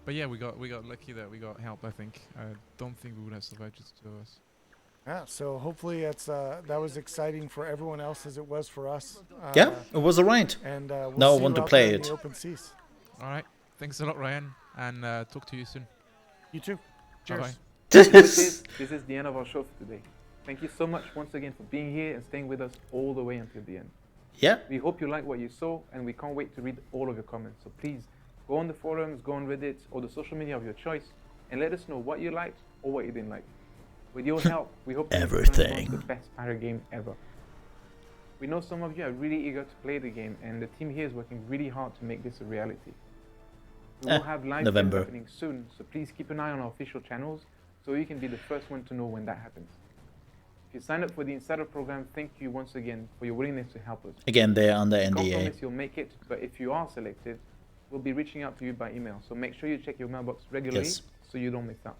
Speaker 11: But yeah, we got lucky that we got help. I think. I don't think we would have survived just the two of us.
Speaker 10: Yeah, so hopefully it's that was exciting for everyone else as it was for us.
Speaker 1: Yeah, it was alright.
Speaker 10: And we'll
Speaker 1: Now I
Speaker 10: see
Speaker 1: want
Speaker 10: you
Speaker 1: to
Speaker 10: out
Speaker 1: play
Speaker 10: there in
Speaker 1: it.
Speaker 10: the open seas.
Speaker 11: All right. Thanks a lot, Ryan, and talk to you soon.
Speaker 10: You too. Cheers.
Speaker 11: Bye-bye.
Speaker 9: This is the end of our show for today. Thank you so much once again for being here and staying with us all the way until the end.
Speaker 1: Yeah.
Speaker 9: We hope you like what you saw, and we can't wait to read all of your comments. So please go on the forums, go on Reddit, or the social media of your choice, and let us know what you liked or what you didn't like. With your help, we hope to make
Speaker 1: Everything.
Speaker 9: Skull&Bones the best pirate game ever. We know some of you are really eager to play the game, and the team here is working really hard to make this a reality. We will have live streams
Speaker 1: November.
Speaker 9: happening soon, so please keep an eye on our official channels so you can be the first one to know when that happens. If you signed up for the Insider program, thank you once again for your willingness to help us.
Speaker 1: Again, they're under
Speaker 9: Can't
Speaker 1: NDA.
Speaker 9: promise you'll make it, but if you are selected, we'll be reaching out to you by email. So make sure you check your mailbox regularly
Speaker 1: Yes.
Speaker 9: so you don't miss out.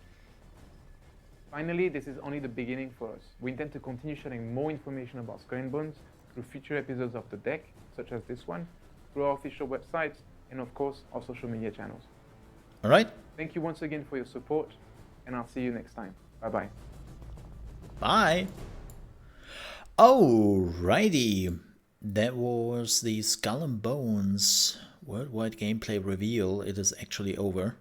Speaker 9: Finally, this is only the beginning for us. We intend to continue sharing more information about Skull&Bones through future episodes of The Deck, such as this one, through our official websites, and of course, our social media channels.
Speaker 1: Alright.
Speaker 9: Thank you once again for your support, and I'll see you next time. Bye-bye.
Speaker 1: Bye. Alrighty. That was the Skull&Bones worldwide gameplay reveal. It is actually over.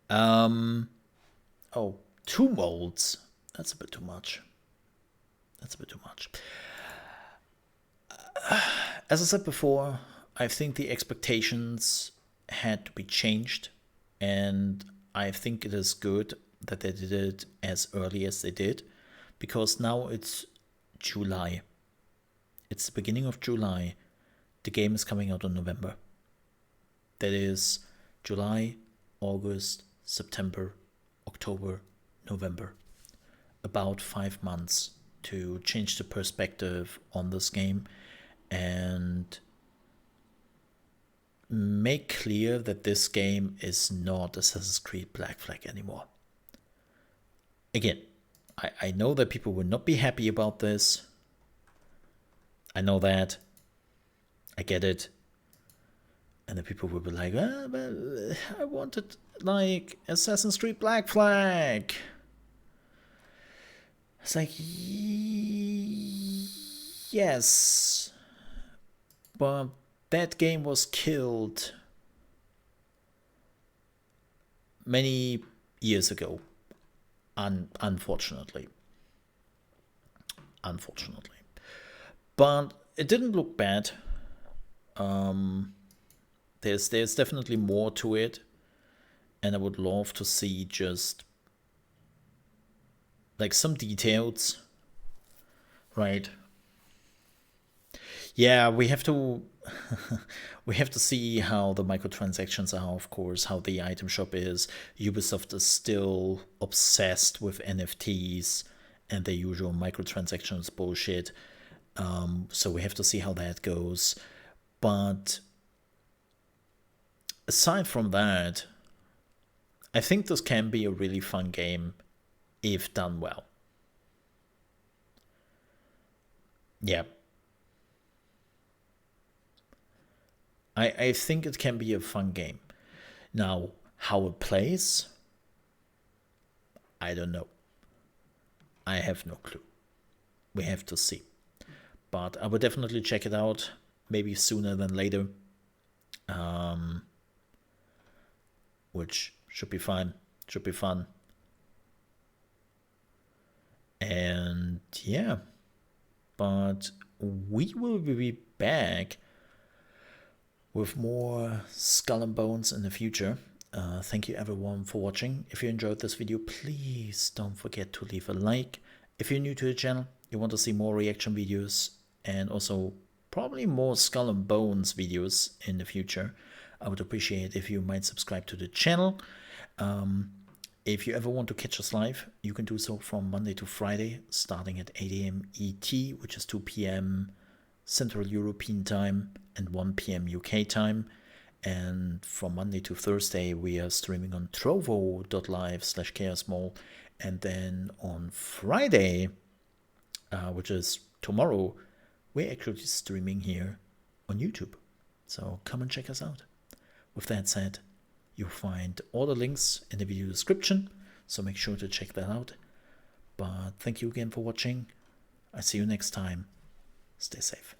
Speaker 1: Oh, 2 molds. That's a bit too much. That's a bit too much. As I said before, I think the expectations had to be changed, and I think it is good that they did it as early as they did, because now it's July. It's the beginning of July. The game is coming out in November. That is July, August, September, October, November. About 5 months to change the perspective on this game and make clear that this game is not Assassin's Creed Blackflag anymore. Again, I know that people will not be happy about this. I know that. I get it. And the people will be like, ah, but I wanted like Assassin's Creed Blackflag. It's like, yes, but that game was killed many years ago, unfortunately. But it didn't look bad. There's definitely more to it, and I would love to see just like some details, right? Yeah, we have to we have to see how the microtransactions are, of course, how the item shop is. Ubisoft is still obsessed with NFTs and the usual microtransactions bullshit. So we have to see how that goes. But aside from that, I think this can be a really fun game if done well. Yeah. I think it can be a fun game. Now, how it plays, I don't know. I have no clue. We have to see. But I will definitely check it out, maybe sooner than later. Which should be fine. Should be fun. And yeah, but we will be back with more Skull and Bones in the future. Thank you everyone for watching. If you enjoyed this video, please don't forget to leave a like. If you're new to the channel, you want to see more reaction videos and also probably more Skull and Bones videos in the future, I would appreciate if you might subscribe to the channel. If you ever want to catch us live, you can do so from Monday to Friday, starting at 8 AM ET, which is 2 PM Central European Time and 1 PM UK time. And from Monday to Thursday, we are streaming on trovo.live/ChaosMole. And then on Friday, which is tomorrow, we're actually streaming here on YouTube. So come and check us out. With that said, you'll find all the links in the video description, so make sure to check that out. But thank you again for watching. I see you next time. Stay safe.